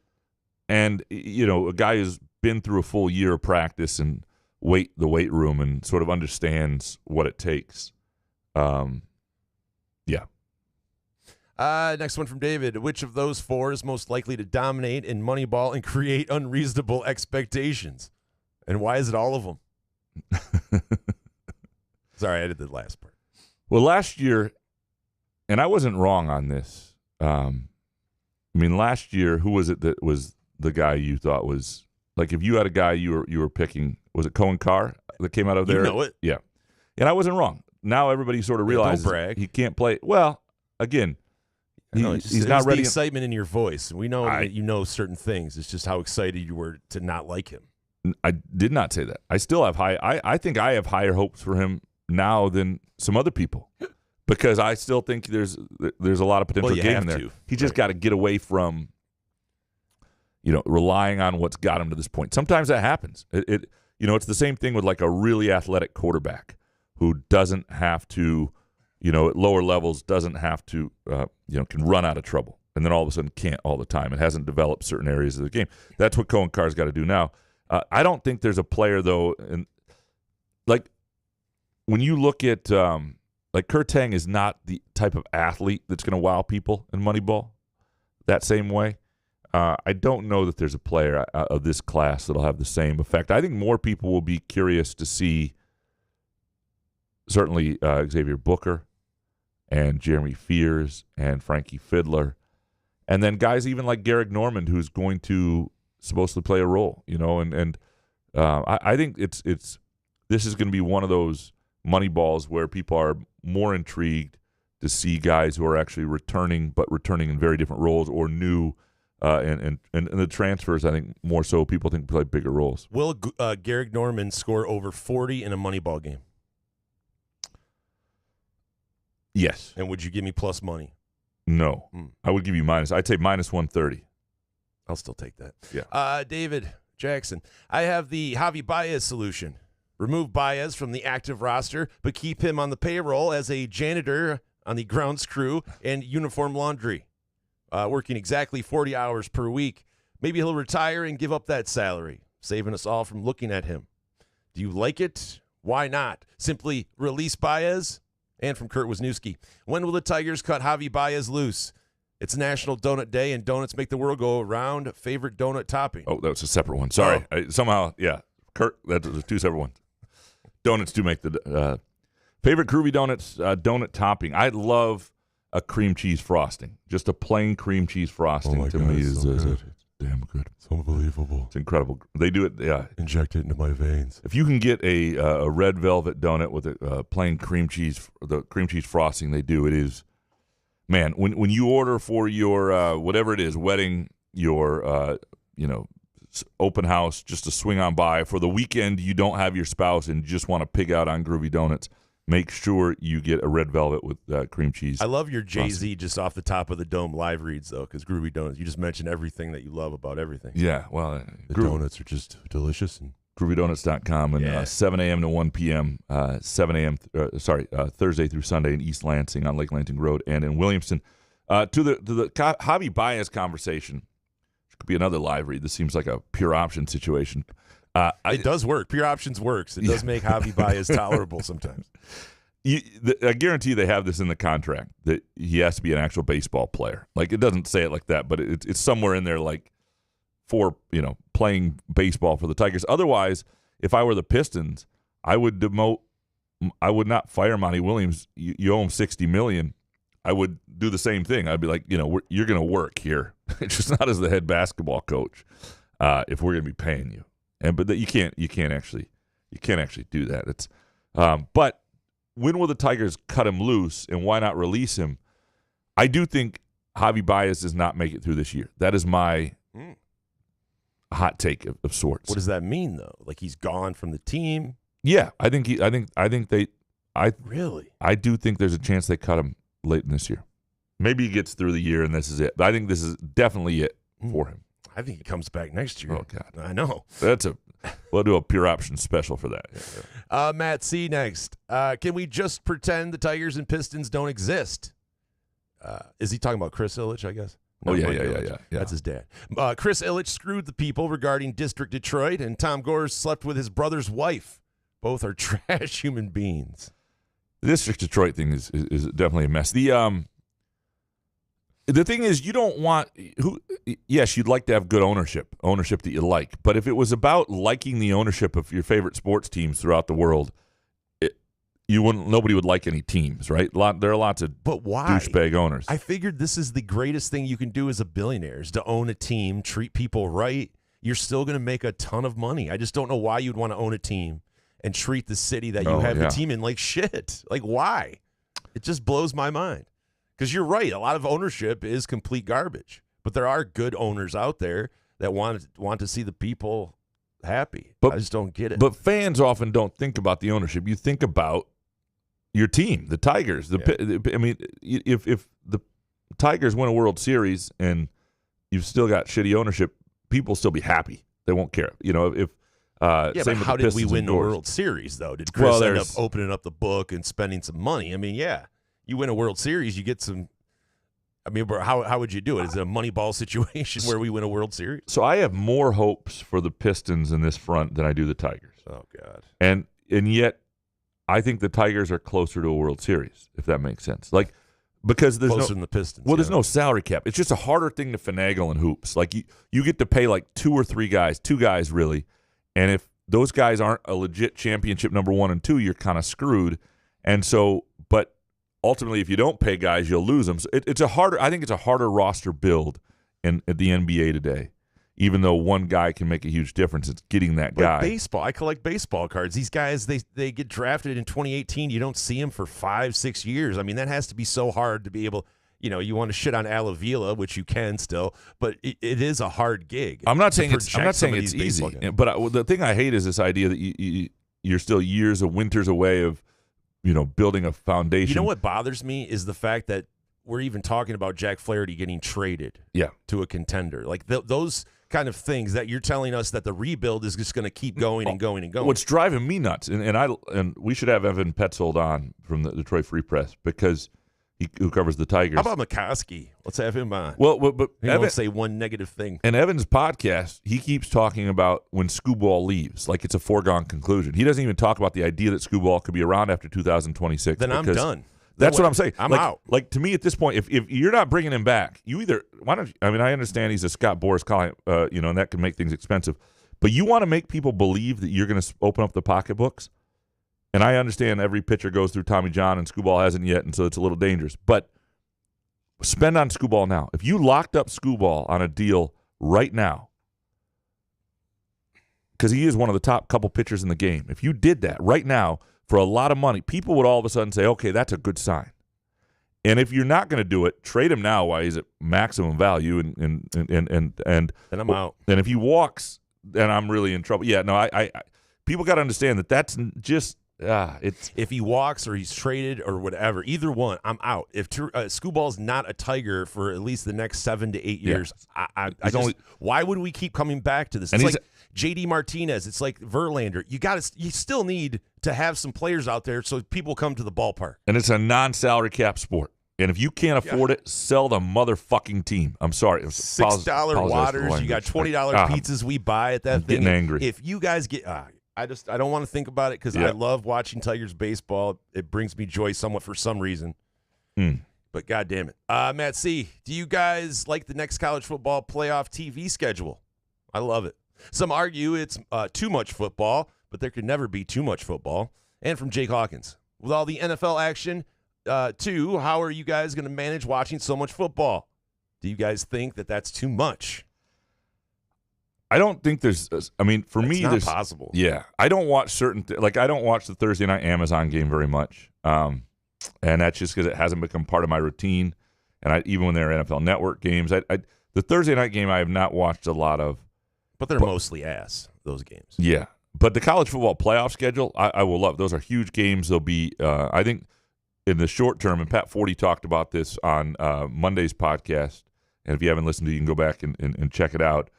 And, a guy who's been through a full year of practice and the weight room and sort of understands what it takes. Yeah. Next one from David. Which of those 4 is most likely to dominate in Moneyball and create unreasonable expectations? And why is it all of them? Sorry, I did the last part. Well, last year, and I wasn't wrong on this. Last year, who was it that was the guy you thought was, like, if you had a guy you were picking, was it Cohen Carr that came out of there? You know it. Yeah. And I wasn't wrong. Now everybody sort of realizes he can't play. Well, again, he's not ready. The excitement in your voice. We know that you know certain things. It's just how excited you were to not like him. I did not say that. I still have I think I have higher hopes for him now than some other people, because I still think there's a lot of potential game in there. He just got to get away from, relying on what's got him to this point. Sometimes that happens. It's the same thing with like a really athletic quarterback who doesn't have to. At lower levels, doesn't have to, can run out of trouble, and then all of a sudden can't all the time. It hasn't developed certain areas of the game. That's what Cohen Carr's got to do now. I don't think there's a player, though, and like when you look at like Kurtang is not the type of athlete that's going to wow people in Moneyball that same way. I don't know that there's a player of this class that'll have the same effect. I think more people will be curious to see certainly Xavier Booker and Jeremy Fears and Frankie Fiddler, and then guys even like Garrick Normand, who's going to supposedly play a role, and I think this is going to be one of those Moneyballs where people are more intrigued to see guys who are actually returning in very different roles or new. And the transfers, I think, more so people think play bigger roles. Will Garrick Normand score over 40 in a Moneyball game? Yes. And would you give me plus money? No. I would give you minus. I'd say minus 130. I'll still take that. Yeah. David Jackson, I have the Javi Baez solution. Remove Baez from the active roster, but keep him on the payroll as a janitor on the grounds crew and uniform laundry. Working exactly 40 hours per week. Maybe he'll retire and give up that salary, saving us all from looking at him. Do you like it? Why not? Simply release Baez. And from Kurt Wisniewski, when will the Tigers cut Javi Baez loose? It's National Donut Day, and donuts make the world go around. Favorite donut topping? Oh, that was a separate one. Sorry. Kurt, that's two separate ones. Donuts do make the favorite Groovy Donuts donut topping. I love a cream cheese frosting. Just a plain cream cheese frosting me is damn good. It's unbelievable. It's incredible. They do it. Yeah, inject it into my veins. If you can get a red velvet donut with a plain cream cheese, the cream cheese frosting they do, it is, man. When you order for your whatever it is, wedding, your open house, just to swing on by for the weekend, you don't have your spouse and you just want to pig out on Groovy Donuts. Make sure you get a red velvet with cream cheese. I love your Jay-Z just off the top of the dome live reads, though, because Groovy Donuts, you just mentioned everything that you love about everything. Yeah, well. The donuts are just delicious. And GroovyDonuts.com and 7 a.m. to 1 p.m., 7 a.m., Thursday through Sunday in East Lansing on Lake Lansing Road and in Williamston. To the Javi Baez conversation, which could be another live read. This seems like a pure option situation. It does work. Pure options works. It does make Javi Baez tolerable sometimes. I guarantee they have this in the contract that he has to be an actual baseball player. Like, it doesn't say it like that, but it's somewhere in there, like, for playing baseball for the Tigers. Otherwise, if I were the Pistons, I would demote. I would not fire Monty Williams. You owe him $60 million. I would do the same thing. I'd be like, you're going to work here. It's just not as the head basketball coach. If we're going to be paying you. But that you can't actually do that. It's but when will the Tigers cut him loose and why not release him? I do think Javi Baez does not make it through this year. That is my hot take of sorts. What does that mean though? Like he's gone from the team? Yeah, I think they really. I do think there's a chance they cut him late in this year. Maybe he gets through the year and this is it. But I think this is definitely it for him. I think he comes back next year. Oh, God. I know. We'll do a pure option special for that. Matt C. next. Can we just pretend the Tigers and Pistons don't exist? Is he talking about Chris Ilitch, I guess? No, yeah. That's his dad. Chris Ilitch screwed the people regarding District Detroit, and Tom Gores slept with his brother's wife. Both are trash human beings. The District Detroit thing is definitely a mess. The thing is, you don't want yes, you'd like to have good ownership that you like. But if it was about liking the ownership of your favorite sports teams throughout the world, nobody would like any teams, right? There are lots of douchebag owners. I figured this is the greatest thing you can do as a billionaire is to own a team, treat people right. You're still going to make a ton of money. I just don't know why you'd want to own a team and treat the city that you have the team in like shit. Like, why? It just blows my mind. Because you're right, a lot of ownership is complete garbage. But there are good owners out there that want to see the people happy. I just don't get it. But fans often don't think about the ownership. You think about your team, the Tigers. I mean, if the Tigers win a World Series and you've still got shitty ownership, people will still be happy. They won't care. But how did we win the World Series, though? Did Chris end up opening up the book and spending some money? I mean, yeah. You win a World Series, you get some. I mean, how would you do it? Is it a Moneyball situation where we win a World Series? So I have more hopes for the Pistons in this front than I do the Tigers. Oh God! And yet, I think the Tigers are closer to a World Series, if that makes sense. Like, because there's closer than the Pistons. Well, there's no salary cap. It's just a harder thing to finagle in hoops. Like you get to pay like two guys really, and if those guys aren't a legit championship number 1 and 2, you're kind of screwed. And so, but ultimately, if you don't pay guys, you'll lose them. So I think it's a harder roster build at the NBA today. Even though one guy can make a huge difference, it's getting that guy. Baseball, I collect baseball cards. These guys, they get drafted in 2018. You don't see them for 5-6 years. I mean, that has to be so hard to be able. You want to shit on Alavila, which you can still, but it is a hard gig. I'm not saying it's easy, but the thing I hate is this idea that you're still years of winters away of building a foundation. You know what bothers me is the fact that we're even talking about Jack Flaherty getting traded to a contender. Like those kind of things that you're telling us that the rebuild is just going to keep going and going and going. What's driving me nuts, and we should have Evan Petzold on from the Detroit Free Press because who covers the Tigers. How about McCoskey? Let's have him on. Well, but he won't say one negative thing. And Evan's podcast, he keeps talking about when Scooball leaves, like it's a foregone conclusion. He doesn't even talk about the idea that Scooball could be around after 2026. Then I'm done. That's what I'm saying. I'm out. Like to me at this point, if you're not bringing him back, why don't you? I mean, I understand he's a Scott Boras client, and that can make things expensive. But you want to make people believe that you're going to open up the pocketbooks. And I understand every pitcher goes through Tommy John, and Scooball hasn't yet, and so it's a little dangerous. But spend on Scooball now. If you locked up Scooball on a deal right now, because he is one of the top couple pitchers in the game, if you did that right now for a lot of money, people would all of a sudden say, okay, that's a good sign. And if you're not going to do it, trade him now while he's at maximum value, and then I'm out. And if he walks, then I'm really in trouble. Yeah, no, I people got to understand that that's just. If he walks or he's traded or whatever, either one, I'm out. If Scooball's not a Tiger for at least the next 7 to 8 years, why would we keep coming back to this? It's like JD Martinez. It's like Verlander. You still need to have some players out there so people come to the ballpark. And it's a non-salary cap sport. And if you can't afford it, sell the motherfucking team. I'm sorry. $6 waters. You got $20 pizzas we buy at that thing. Getting angry. If you guys get. I don't want to think about it because I love watching Tigers baseball. It brings me joy somewhat for some reason. But God damn it. Matt C., do you guys like the next college football playoff TV schedule? I love it. Some argue it's too much football, but there could never be too much football. And from Jake Hawkins, with all the NFL action, too, how are you guys going to manage watching so much football? Do you guys think that that's too much? I don't think there's. I mean, for me, it's not possible. Yeah, I don't watch I don't watch the Thursday night Amazon game very much, and that's just because it hasn't become part of my routine. And even when they're NFL Network games, the Thursday night game I have not watched a lot of. But they're mostly ass, those games. Yeah, but the college football playoff schedule, I will love. Those are huge games. They'll be, I think, in the short term. And Pat Forty talked about this on Monday's podcast. And if you haven't listened to it, you can go back and check it out.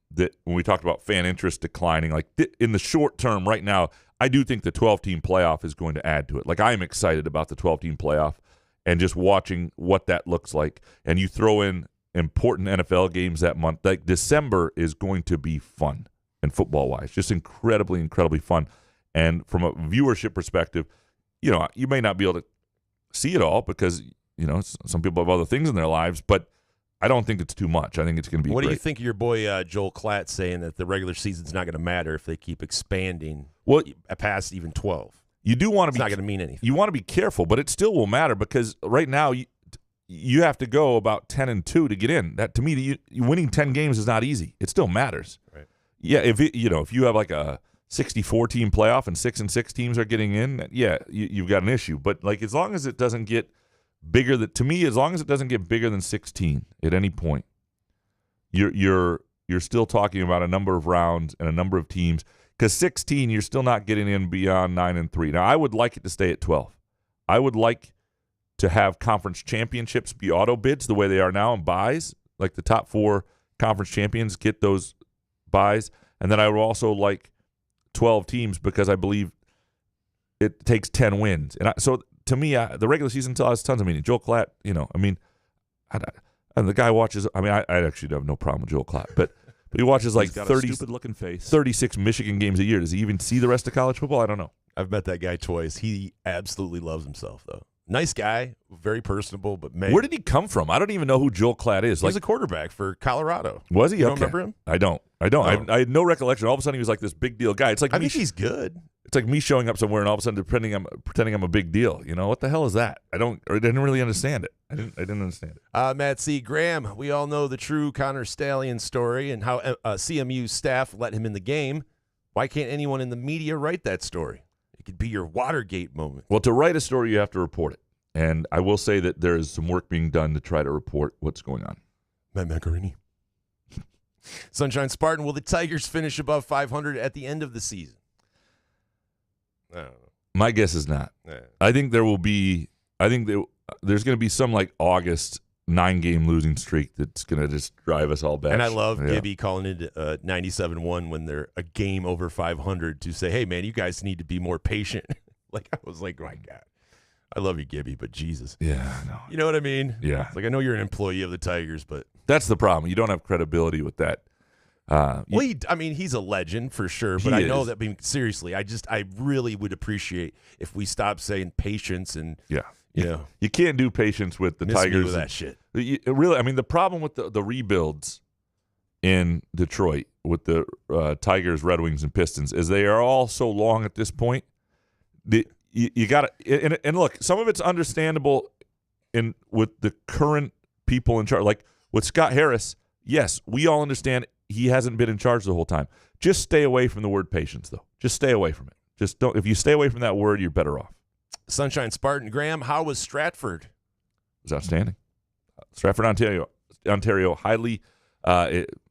That when we talked about fan interest declining, like in the short term right now, I do think the 12-team playoff is going to add to it. Like I am excited about the 12-team playoff and just watching what that looks like. And you throw in important NFL games that month. Like December is going to be fun and football-wise, just incredibly, incredibly fun. And from a viewership perspective, you may not be able to see it all because, some people have other things in their lives, but I don't think it's too much. I think it's going to be What great. do you think of your boy Joel Klatt saying that the regular season's not going to matter if they keep expanding past even 12? You do want to It's not going to mean anything. You want to be careful, but it still will matter because right now you have to go about 10-2 to get in. That to me, winning 10 games is not easy. It still matters. Right. Yeah, if you have like a 64-team playoff and 6-6 teams are getting in, you've got an issue. But like as long as it doesn't get bigger as long as it doesn't get bigger than 16 at any point, you're still talking about a number of rounds and a number of teams. Because 16, you're still not getting in beyond 9-3. Now, I would like it to stay at 12. I would like to have conference championships be auto bids the way they are now and buys, like the top 4 conference champions get those buys. And then I would also like 12 teams because I believe it takes 10 wins. And so to me, the regular season still has tons of meaning. Joel Klatt, and the guy watches. I mean, I actually have no problem with Joel Klatt, but he watches like 30 stupid looking face, 36 Michigan games a year. Does he even see the rest of college football? I don't know. I've met that guy twice. He absolutely loves himself, though. Nice guy, very personable, but man. Where did he come from? I don't even know who Joel Klatt is. He was a quarterback for Colorado. Was he? You Okay. don't remember him? I don't. Oh. I had no recollection. All of a sudden, he was like this big deal guy. It's like I think he's good. It's like me showing up somewhere and all of a sudden pretending I'm a big deal. You know what the hell is that? I didn't really understand it. I didn't understand it. Matt C. Graham, we all know the true Connor Stallion story and how CMU staff let him in the game. Why can't anyone in the media write that story? It could be your Watergate moment. Well, to write a story, you have to report it. And I will say that there is some work being done to try to report what's going on. Matt Macarini. Sunshine Spartan, will the Tigers finish above 500 at the end of the season? I don't know. My guess is not. Yeah. I think there will be. I think there's going to be some like August 9-game losing streak that's going to just drive us all back. And I love Gibby calling it 97-1 when they're a game over 500 to say, hey, man, you guys need to be more patient. Like, I was like, my God. I love you, Gibby, but Jesus. Yeah, no. You know what I mean? Yeah. It's like, I know you're an employee of the Tigers, but. That's the problem. You don't have credibility with that. He's a legend for sure, but I know that. Seriously, I really would appreciate if we stopped saying patience and you can't do patience with the miss Tigers me with that shit. Really, the problem with the rebuilds in Detroit with the Tigers, Red Wings, and Pistons is they are all so long at this point. You got to and look, some of it's understandable with the current people in charge, like with Scott Harris. Yes, we all understand. He hasn't been in charge the whole time. Just stay away from the word patience, though. Just stay away from it. Just don't. If you stay away from that word, you're better off. Sunshine Spartan. Graham, how was Stratford? It was outstanding. Stratford, Ontario, highly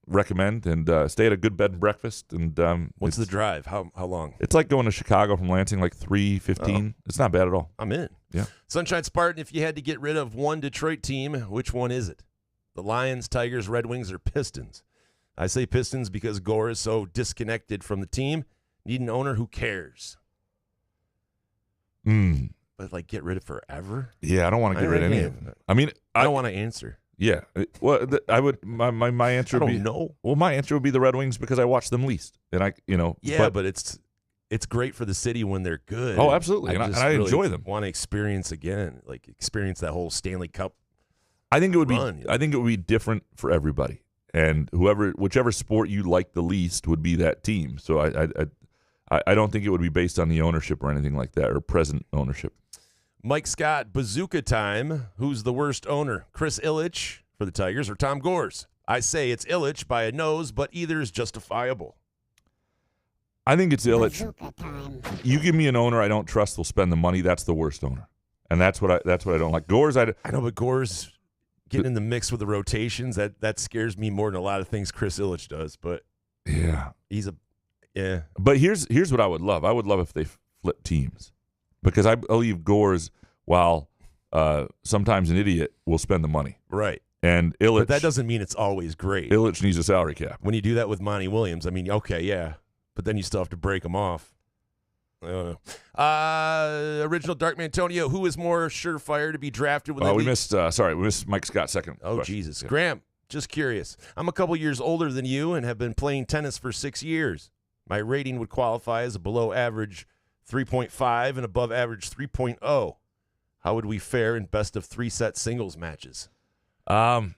recommend and stay at a good bed and breakfast. And what's the drive? How long? It's like going to Chicago from Lansing, like 3:15. It's not bad at all. I'm in. Yeah. Sunshine Spartan. If you had to get rid of one Detroit team, which one is it? The Lions, Tigers, Red Wings, or Pistons? I say Pistons because Gore is so disconnected from the team. Need an owner who cares. But, like, get rid of forever? Yeah, I don't want to get rid of any of them. I don't want to answer. Yeah. Well, I would. My answer would be. I don't know. Well, my answer would be the Red Wings because I watch them least. And Yeah, but it's great for the city when they're good. Oh, absolutely. And I enjoy them. Want to experience again, like experience that whole Stanley Cup. I think it would run, be. I think it would be different for everybody. And whichever sport you like the least would be that team. So I don't think it would be based on the ownership or anything like that or present ownership. Mike Scott, bazooka time. Who's the worst owner? Chris Ilitch for the Tigers or Tom Gores? I say it's Ilitch by a nose, but either is justifiable. I think it's Ilitch. You give me an owner I don't trust will spend the money. That's the worst owner, and that's what I don't like. Gores, I know, but Gores getting in the mix with the rotations that scares me more than a lot of things Chris Ilitch does. But yeah, yeah. But here's what I would love. I would love if they flip teams, because I believe Gores, while sometimes an idiot, will spend the money. Right. And Ilitch, but that doesn't mean it's always great. Ilitch needs a salary cap. When you do that with Monty Williams, okay, yeah, but then you still have to break him off. I don't know. Original Dark Mantonio, who is more surefire to be drafted? When we missed Mike Scott second. Oh, question. Jesus. Yeah. Graham, just curious. I'm a couple years older than you and have been playing tennis for 6 years. My rating would qualify as a below average 3.5 and above average 3.0. How would we fare in best of 3-set singles matches? Let's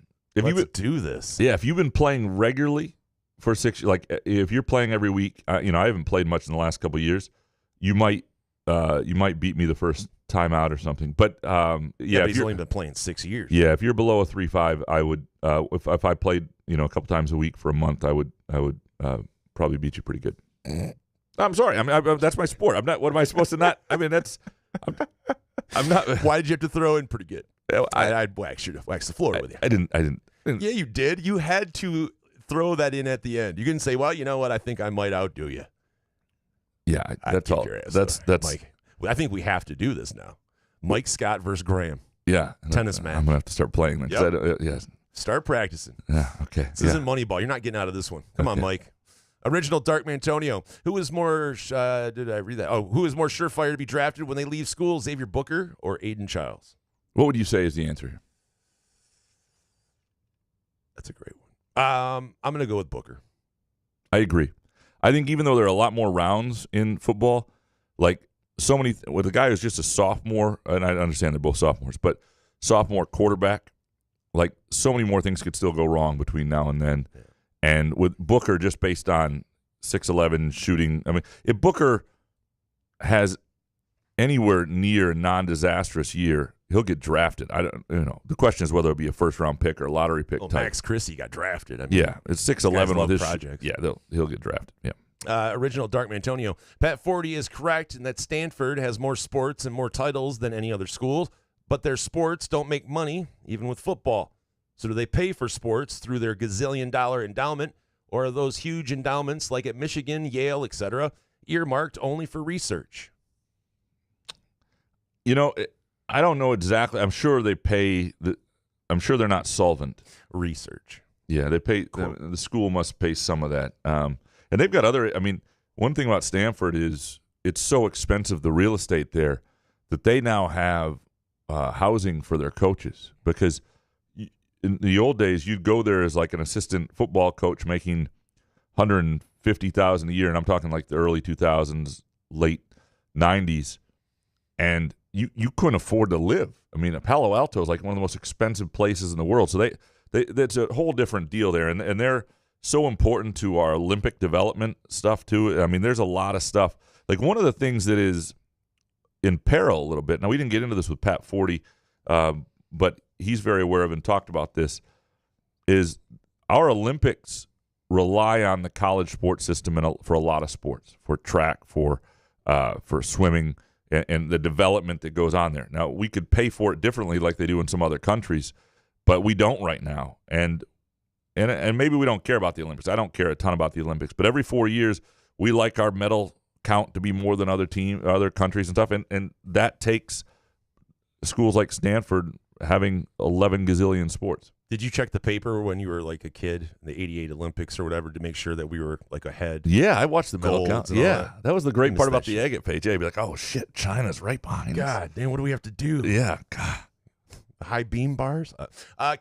do this. Yeah, if you've been playing regularly for 6, like if you're playing every week, I haven't played much in the last couple of years. You might beat me the first time out or something. But but he's only been playing 6 years. Yeah, if you're below a 3.5, I would if I played a couple times a week for a month, I would probably beat you pretty good. I'm sorry. That's my sport. I'm not. What am I supposed to not? That's. I'm not. Why did you have to throw in pretty good? I'd wax the floor with you. I didn't. Yeah, you did. You had to throw that in at the end. You couldn't say, "Well, you know what? I think I might outdo you." Yeah, that's all. That's Mike. I think we have to do this now. Mike Scott versus Graham. Yeah, tennis match. I'm gonna have to start playing then. Yep. Yeah. Start practicing. Yeah. Okay. This isn't Moneyball. You're not getting out of this one. Come on, Mike. Original Dark Mantonio. Who is more? Did I read that? Oh, who is more surefire to be drafted when they leave school? Xavier Booker or Aiden Childs? What would you say is the answer? That's a great one. I'm going to go with Booker. I agree. I think even though there are a lot more rounds in football, like with a guy who's just a sophomore, and I understand they're both sophomores, but sophomore quarterback, like so many more things could still go wrong between now and then. Yeah. And with Booker, just based on 6'11" shooting, I mean, if Booker has anywhere near a non-disastrous year, he'll get drafted. The question is whether it'll be a first-round pick or a lottery pick. Well, type. Max Christie got drafted. It's 6'11" with his projects. Yeah, he'll get drafted. Yeah. Original Dark Mantonio. Pat Forty is correct in that Stanford has more sports and more titles than any other school, but their sports don't make money, even with football. So do they pay for sports through their gazillion-dollar endowment, or are those huge endowments like at Michigan, Yale, etc., earmarked only for research? I don't know exactly. I'm sure they pay. I'm sure they're not solvent. Research. Yeah, they pay. The school must pay some of that. And they've got other. I mean, one thing about Stanford is it's so expensive, the real estate there, that they now have housing for their coaches. Because in the old days, you'd go there as like an assistant football coach making $150,000 a year, and I'm talking like the early 2000s, late 90s, and you couldn't afford to live. I mean, Palo Alto is like one of the most expensive places in the world. So that's a whole different deal there, and they're so important to our Olympic development stuff too. I mean, there's a lot of stuff. Like one of the things that is in peril a little bit. Now we didn't get into this with Pat Forty, but he's very aware of and talked about this. Is our Olympics rely on the college sports system for a lot of sports, for track, for swimming, and the development that goes on there. Now we could pay for it differently, like they do in some other countries, but we don't right now. And maybe we don't care about the Olympics. I don't care a ton about the Olympics. But every 4 years, we like our medal count to be more than other countries and stuff. And that takes schools like Stanford having 11 gazillion sports. Did you check the paper when you were like a kid, the '88 Olympics or whatever, to make sure that we were like ahead? Yeah, I watched the medal count. Yeah, that was the great part about the shit. agate page. Yeah, you'd be like, oh, shit, China's right behind us. God, damn, what do we have to do? Yeah, God. High beam bars.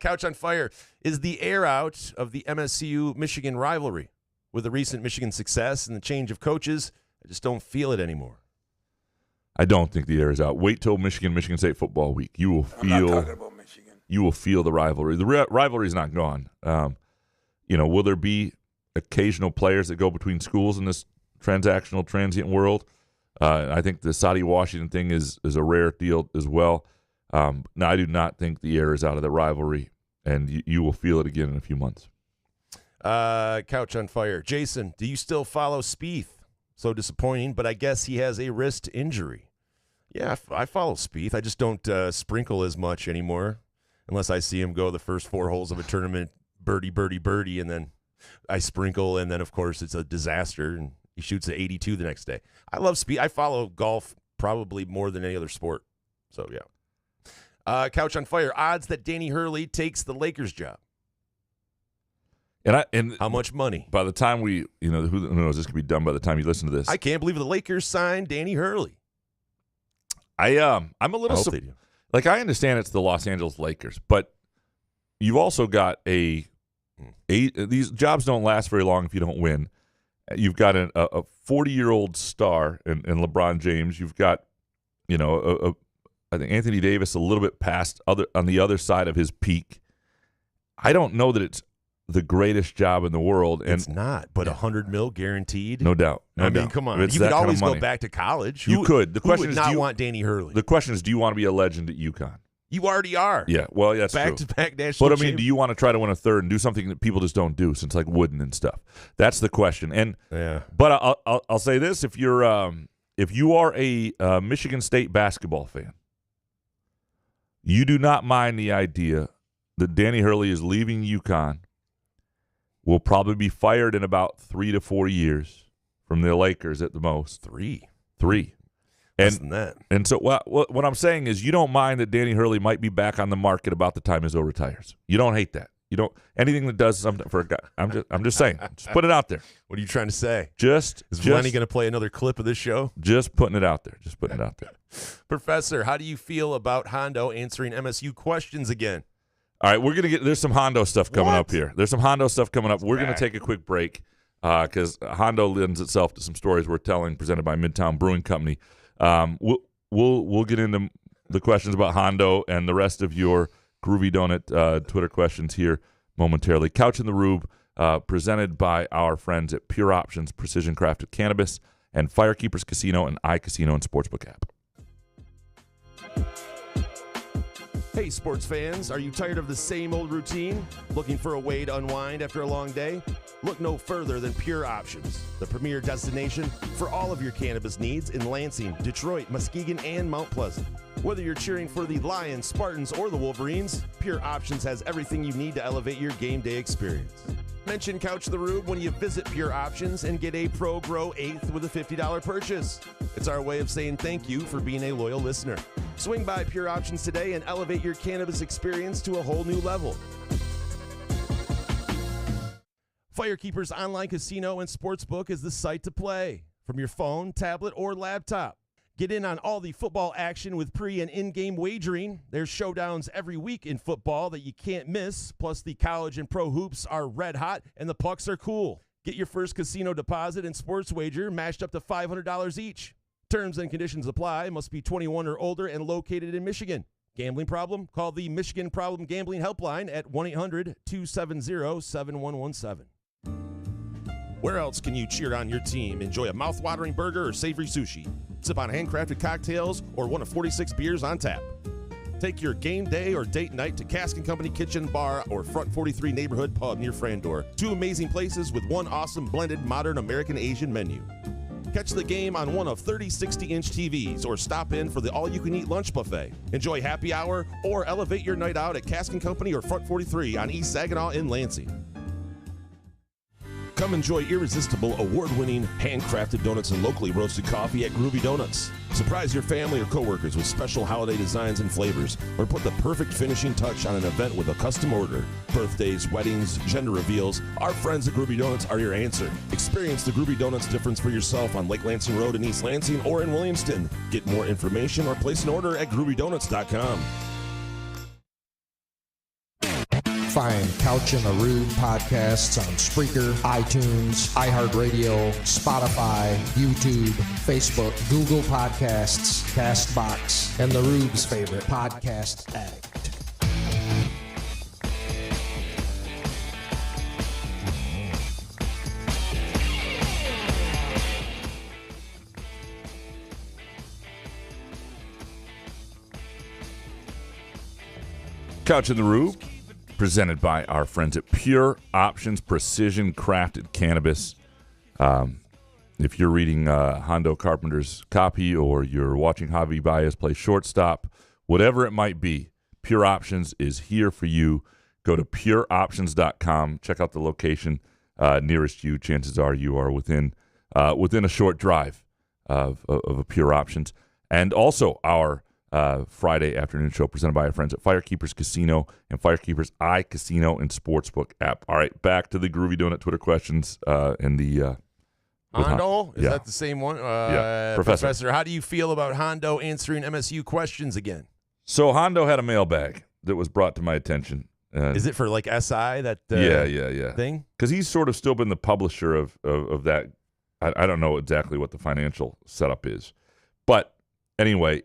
Couch on Fire is the air out of the MSU-Michigan rivalry. With the recent Michigan success and the change of coaches, I just don't feel it anymore. I don't think the air is out. Wait till Michigan State football week. You will feel. I'm not talking about Michigan. You will feel the rivalry. The rivalry is not gone. Will there be occasional players that go between schools in this transient world? I think the Saddi Washington thing is a rare deal as well. Now, I do not think the air is out of the rivalry, and you will feel it again in a few months. Couch on Fire. Jason, do you still follow Spieth? So disappointing, but I guess he has a wrist injury. Yeah, I follow Spieth. I just don't sprinkle as much anymore, unless I see him go the first 4 holes of a tournament, birdie, birdie, birdie, and then I sprinkle, and then, of course, it's a disaster, and he shoots at 82 the next day. I love Spieth. I follow golf probably more than any other sport. So, yeah. Couch on Fire. Odds that Danny Hurley takes the Lakers job. And how much money? By the time who knows, this could be done by the time you listen to this. I can't believe the Lakers signed Danny Hurley. I'm a little like, I understand it's the Los Angeles Lakers, but you've also got these jobs don't last very long if you don't win. You've got a 40-year-old star in LeBron James. You've got I think Anthony Davis a little bit past on the other side of his peak. I don't know that it's the greatest job in the world. And it's not, but $100 million guaranteed. No doubt. I mean, come on. You could always go back to college. You could. The question would is, not want Danny Hurley? The question is, do you want to be a legend at UConn? You already are. Yeah, well, that's true. Back-to-back national But, I mean, do you want to try to win a third and do something that people just don't do, since like Wooden and stuff? That's the question. And yeah. But I'll say this: if you are a Michigan State basketball fan, you do not mind the idea that Danny Hurley is leaving UConn, will probably be fired in about 3 to 4 years from the Lakers at the most. Three. Less than that. And so what I'm saying is, you don't mind that Danny Hurley might be back on the market about the time Izzo retires. You don't hate that. You don't anything that does something for a guy. I'm just saying. Just put it out there. What are you trying to say? Is Lenny going to play another clip of this show? Just putting it out there. Professor, how do you feel about Hondo answering MSU questions again? All right, there's some Hondo stuff coming up here. There's some Hondo stuff coming up. We're going to take a quick break because Hondo lends itself to some stories we're telling, presented by Midtown Brewing Company. We'll get into the questions about Hondo and the rest of your Groovy Donut Twitter questions here momentarily. Couch in the Rube, presented by our friends at Pure Options Precision Crafted Cannabis and Firekeepers Casino and iCasino and Sportsbook app. Hey, sports fans, are you tired of the same old routine? Looking for a way to unwind after a long day? Look no further than Pure Options, the premier destination for all of your cannabis needs in Lansing, Detroit, Muskegon, and Mount Pleasant. Whether you're cheering for the Lions, Spartans, or the Wolverines, Pure Options has everything you need to elevate your game day experience. Mention Couch the Rube when you visit Pure Options and get a Pro Grow 8th with a $50 purchase. It's our way of saying thank you for being a loyal listener. Swing by Pure Options today and elevate your cannabis experience to a whole new level. Firekeepers Online Casino and Sportsbook is the site to play from your phone, tablet, or laptop. Get in on all the football action with pre- and in-game wagering. There's showdowns every week in football that you can't miss. Plus, the college and pro hoops are red hot, and the pucks are cool. Get your first casino deposit and sports wager matched up to $500 each. Terms and conditions apply. Must be 21 or older and located in Michigan. Gambling problem? Call the Michigan Problem Gambling Helpline at 1-800-270-7117. Where else can you cheer on your team, enjoy a mouth-watering burger or savory sushi, sip on handcrafted cocktails, or one of 46 beers on tap? Take your game day or date night to Cask & Company Kitchen Bar or Front 43 Neighborhood Pub near Frandor. Two amazing places with one awesome blended modern American Asian menu. Catch the game on one of 30 60-inch TVs or stop in for the all-you-can-eat lunch buffet. Enjoy happy hour or elevate your night out at Cask & Company or Front 43 on East Saginaw in Lansing. Come enjoy irresistible, award-winning, handcrafted donuts and locally roasted coffee at Groovy Donuts. Surprise your family or coworkers with special holiday designs and flavors, or put the perfect finishing touch on an event with a custom order. Birthdays, weddings, gender reveals, our friends at Groovy Donuts are your answer. Experience the Groovy Donuts difference for yourself on Lake Lansing Road in East Lansing or in Williamston. Get more information or place an order at groovydonuts.com. Find Couch in the Rube podcasts on Spreaker, iTunes, iHeartRadio, Spotify, YouTube, Facebook, Google Podcasts, CastBox, and the Rube's favorite podcast addict. Couch in the Rube, presented by our friends at Pure Options Precision Crafted Cannabis. If you're reading Hondo Carpenter's copy or you're watching Javi Baez play shortstop, whatever it might be, Pure Options is here for you. Go to pureoptions.com. Check out the location nearest you. Chances are you are within a short drive of a Pure Options. And also our Friday afternoon show presented by our friends at Firekeepers Casino and Firekeepers iCasino and Sportsbook app. All right, back to the Groovy Donut Twitter questions and the Hondo? Is yeah. that the same one? Yeah. Professor, how do you feel about Hondo answering MSU questions again? So Hondo had a mailbag that was brought to my attention. Is it for like SI, that yeah thing? Because he's sort of still been the publisher of that. I don't know exactly what the financial setup is. But anyway,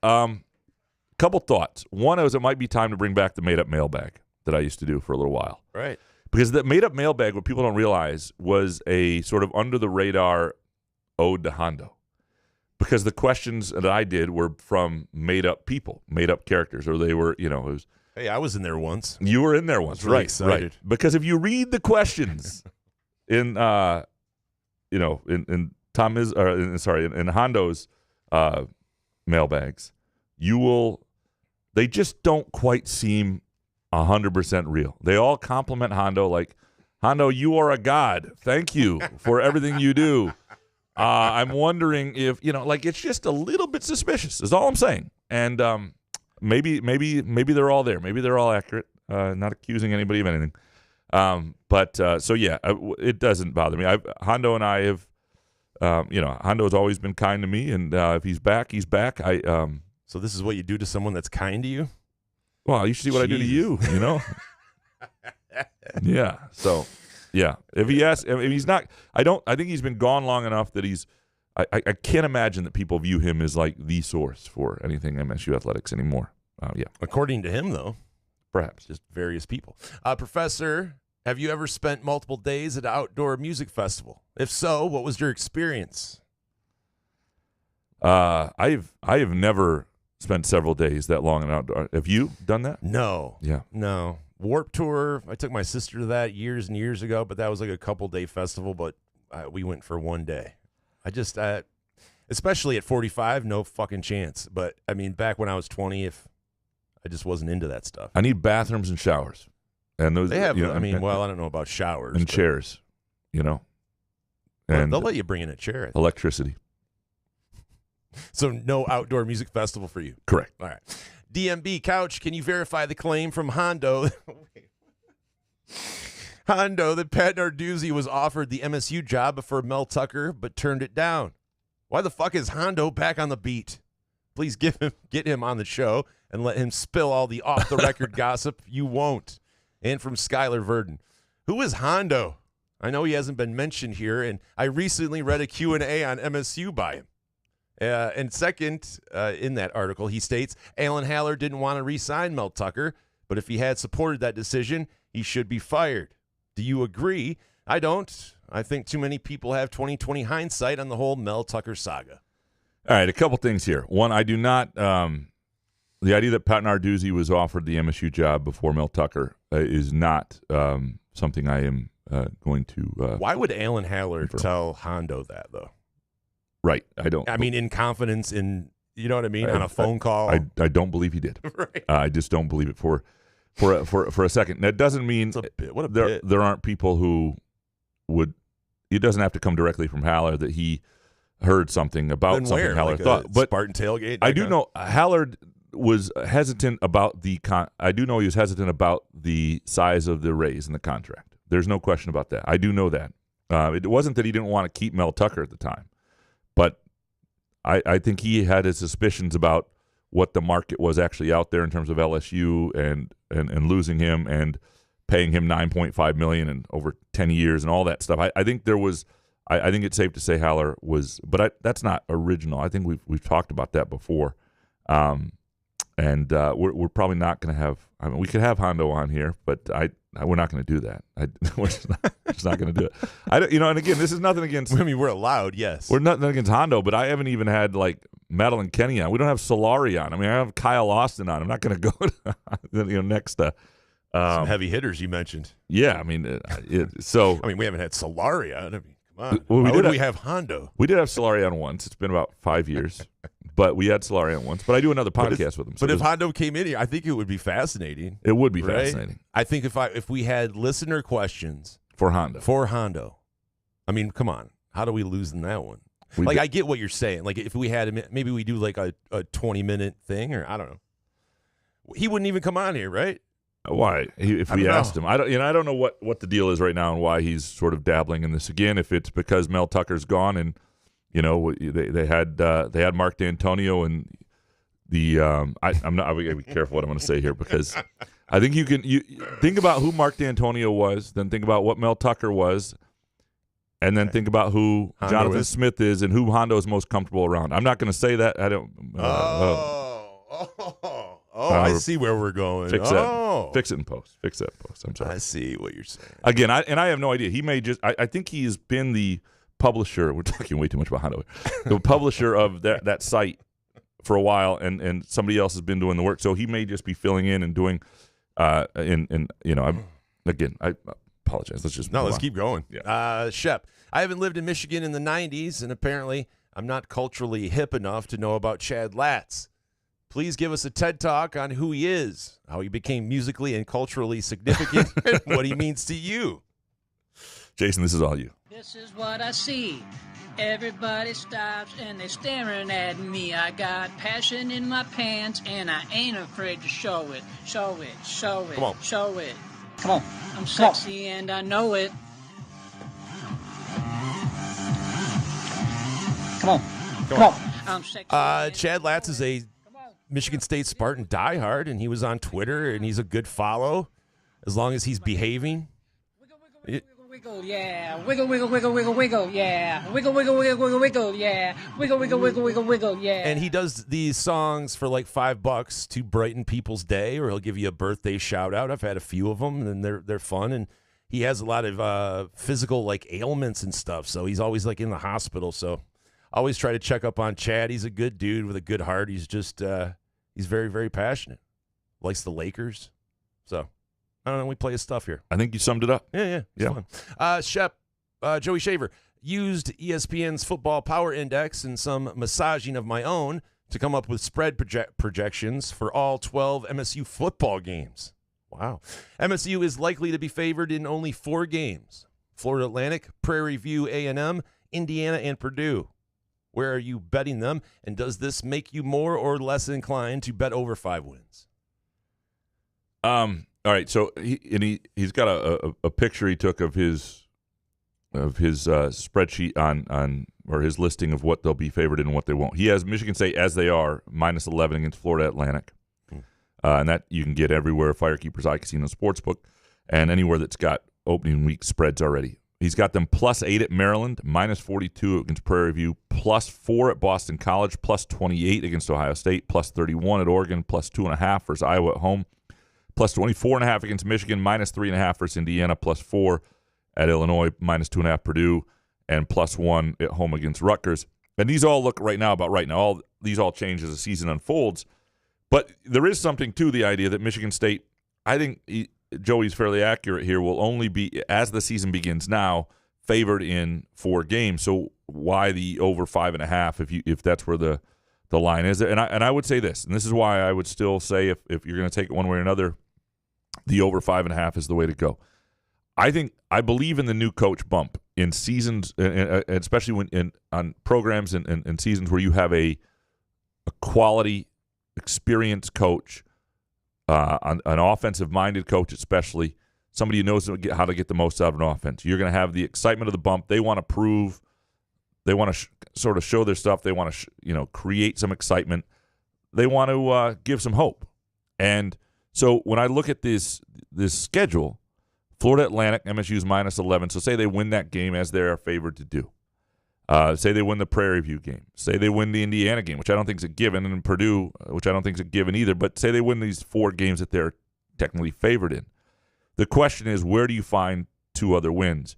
couple thoughts. One is it might be time to bring back the made-up mailbag that I used to do for a little while. Right. Because the made-up mailbag, what people don't realize, was a sort of under-the-radar ode to Hondo. Because the questions that I did were from made-up people, made-up characters, or they wwere, it was... Hey, I was in there once. You were in there once, really right? Excited. Right. Because if you read the questions in Hondo's mailbags, they just don't quite seem 100% real. They all compliment Hondo, like, Hondo, you are a god. Thank you for everything you do. I'm wondering if, it's just a little bit suspicious is all I'm saying. And maybe they're all there. Maybe they're all accurate. Not accusing anybody of anything. It doesn't bother me. Hondo and I have, Hondo has always been kind to me, and if he's back, he's back. So this is what you do to someone that's kind to you? Well, you should see what I do to you, Yeah. So, yeah. If he asks, if he's not, I think he's been gone long enough that he's, I can't imagine that people view him as like the source for anything MSU athletics anymore. Yeah. According to him, though. Perhaps. Just various people. Professor, have you ever spent multiple days at an outdoor music festival? If so, what was your experience? I have never spent several days that long in outdoor. Have you done that? No. Yeah. No. Warped Tour, I took my sister to that years and years ago, but that was like a couple-day festival, but we went for one day. I just, especially at 45, no fucking chance. But, I mean, back when I was 20, if I just wasn't into that stuff. I need bathrooms and showers. And those, They have, you know, I mean, well, I don't know about showers. and but- chairs, you know, Well, and they'll let you bring in a chair. I think. electricity. So no outdoor music festival for you. Correct. All right. DMB Couch, can you verify the claim from Hondo? Hondo that Pat Narduzzi was offered the MSU job before Mel Tucker, but turned it down. Why the fuck is Hondo back on the beat? Please get him on the show and let him spill all the off-the-record gossip. You won't. And from Skylar Verdon. Who is Hondo? I know he hasn't been mentioned here, and I recently read a Q&A on MSU by him. And second, in that article, he states, Alan Haller didn't want to re-sign Mel Tucker, but if he had supported that decision, he should be fired. Do you agree? I don't. I think too many people have 20/20 hindsight on the whole Mel Tucker saga. All right, a couple things here. One, I do not the idea that Pat Narduzzi was offered the MSU job before Mel Tucker is not something I am going to. Why would Alan Haller tell Hondo that, though? Right, I don't. I mean, in confidence, in you know what I mean, on a phone call. I don't believe he did. Right. I just don't believe it for a second. That doesn't mean there aren't people who would. It doesn't have to come directly from Haller that he heard something about Then something where? Haller Like thought. a But Spartan tailgate. I do know Haller was hesitant about I do know he was hesitant about the size of the raise in the contract. There's no question about that. I do know that. It wasn't that he didn't want to keep Mel Tucker at the time, but I think he had his suspicions about what the market was actually out there in terms of LSU and losing him and paying him $9.5 million and over 10 years and all that stuff. I think there was. I think it's safe to say Haller was, but that's not original. I think we've talked about that before, and we're probably not going to have. I mean, we could have Hondo on here, but we're not going to do that. We're just not going to do it. And again, this is nothing against. I mean, we're allowed, yes. We're nothing against Hondo, but I haven't even had like Madeline Kenny on. We don't have Solari on. I mean, I have Kyle Austin on. I'm not going to go next. Some heavy hitters you mentioned. Yeah, I mean, so. I mean, we haven't had Solari on. I mean, come on. Well, we have Hondo? We did have Solari on once. It's been about 5 years, but we had Solari on once. But I do another podcast with him. But if Hondo came in here, I think it would be fascinating. It would be right? fascinating. I think if we had listener questions for Hondo, I mean, come on, how do we lose in that one? I get what you're saying. Like if we had maybe we do like a 20-minute thing, or I don't know. He wouldn't even come on here, right? Why? If we asked him, I don't know what the deal is right now and why he's sort of dabbling in this again. If it's because Mel Tucker's gone and they had Mark D'Antonio and the I'm gotta be careful what I'm going to say here because I think you think about who Mark D'Antonio was, then think about what Mel Tucker was, and then think about who Hondo Jonathan Smith is and who Hondo is most comfortable around. I'm not going to say that. I don't. I see where we're going. Fix it in post. Fix that post. I'm sorry. I see what you're saying. Again, I have no idea. He may just. I think he's been the publisher. We're talking way too much about Hondo. The publisher of that site for a while, and somebody else has been doing the work. So he may just be filling in and doing. I apologize. Let's keep going. Yeah. Shep, I haven't lived in Michigan in the 90s, and apparently I'm not culturally hip enough to know about Chad Latz. Please give us a TED Talk on who he is, how he became musically and culturally significant, and what he means to you. Jason, this is all you. This is what I see. Everybody stops and they're staring at me. I got passion in my pants and I ain't afraid to show it. Show it, show it, Come on. show it. Come on. I'm sexy and I know it. Come on. Come on. I'm sexy. Chad Latz is a Michigan State Spartan diehard, and he was on Twitter, and he's a good follow as long as he's behaving. Wiggle, yeah. Wiggle, wiggle, wiggle, wiggle, wiggle, yeah. Wiggle, wiggle, wiggle, wiggle, wiggle, yeah. Wiggle, wiggle, wiggle, wiggle, wiggle, yeah. And he does these songs for like $5 to brighten people's day, or he'll give you a birthday shout out. I've had a few of them, and they're fun. And he has a lot of physical like ailments and stuff, so he's always like in the hospital. So I always try to check up on Chad. He's a good dude with a good heart. He's just he's very, very passionate. Likes the Lakers. So I don't know. We play his stuff here. I think you summed it up. Yeah. It's fun. Shep, Joey Shaver, used ESPN's Football Power Index and some massaging of my own to come up with spread projections for all 12 MSU football games. Wow. MSU is likely to be favored in only 4 games. Florida Atlantic, Prairie View A&M, Indiana, and Purdue. Where are you betting them? And does this make you more or less inclined to bet over 5 wins? All right, so he's got a picture he took of his spreadsheet on or his listing of what they'll be favored in and what they won't. He has Michigan State as they are -11 against Florida Atlantic, and that you can get everywhere. Firekeepers iCasino Sportsbook, and anywhere that's got opening week spreads already. He's got them +8 at Maryland, -42 against Prairie View, +4 at Boston College, +28 against Ohio State, +31 at Oregon, +2.5 versus Iowa at home. +24.5 against Michigan, -3.5 versus Indiana, +4 at Illinois, -2.5 Purdue, and +1 at home against Rutgers. And these all look right now about right now. These all change as the season unfolds. But there is something to the idea that Michigan State, I think Joey's fairly accurate here, will only be, as the season begins now, favored in 4 games. So why the over 5.5 if that's where the line is? And I would say this, and this is why I would still say if you're going to take it one way or another, the over 5.5 is the way to go. I believe in the new coach bump in seasons, especially when on programs and seasons where you have a quality, experienced coach, an offensive-minded coach especially, somebody who knows how to get the most out of an offense. You're going to have the excitement of the bump. They want to prove. They want to sort of show their stuff. They want to create some excitement. They want to give some hope. And so when I look at this schedule, Florida Atlantic, MSU's -11. So say they win that game as they are favored to do. Say they win the Prairie View game. Say they win the Indiana game, which I don't think is a given, and Purdue, which I don't think is a given either. But say they win these 4 games that they're technically favored in. The question is, where do you find 2 other wins?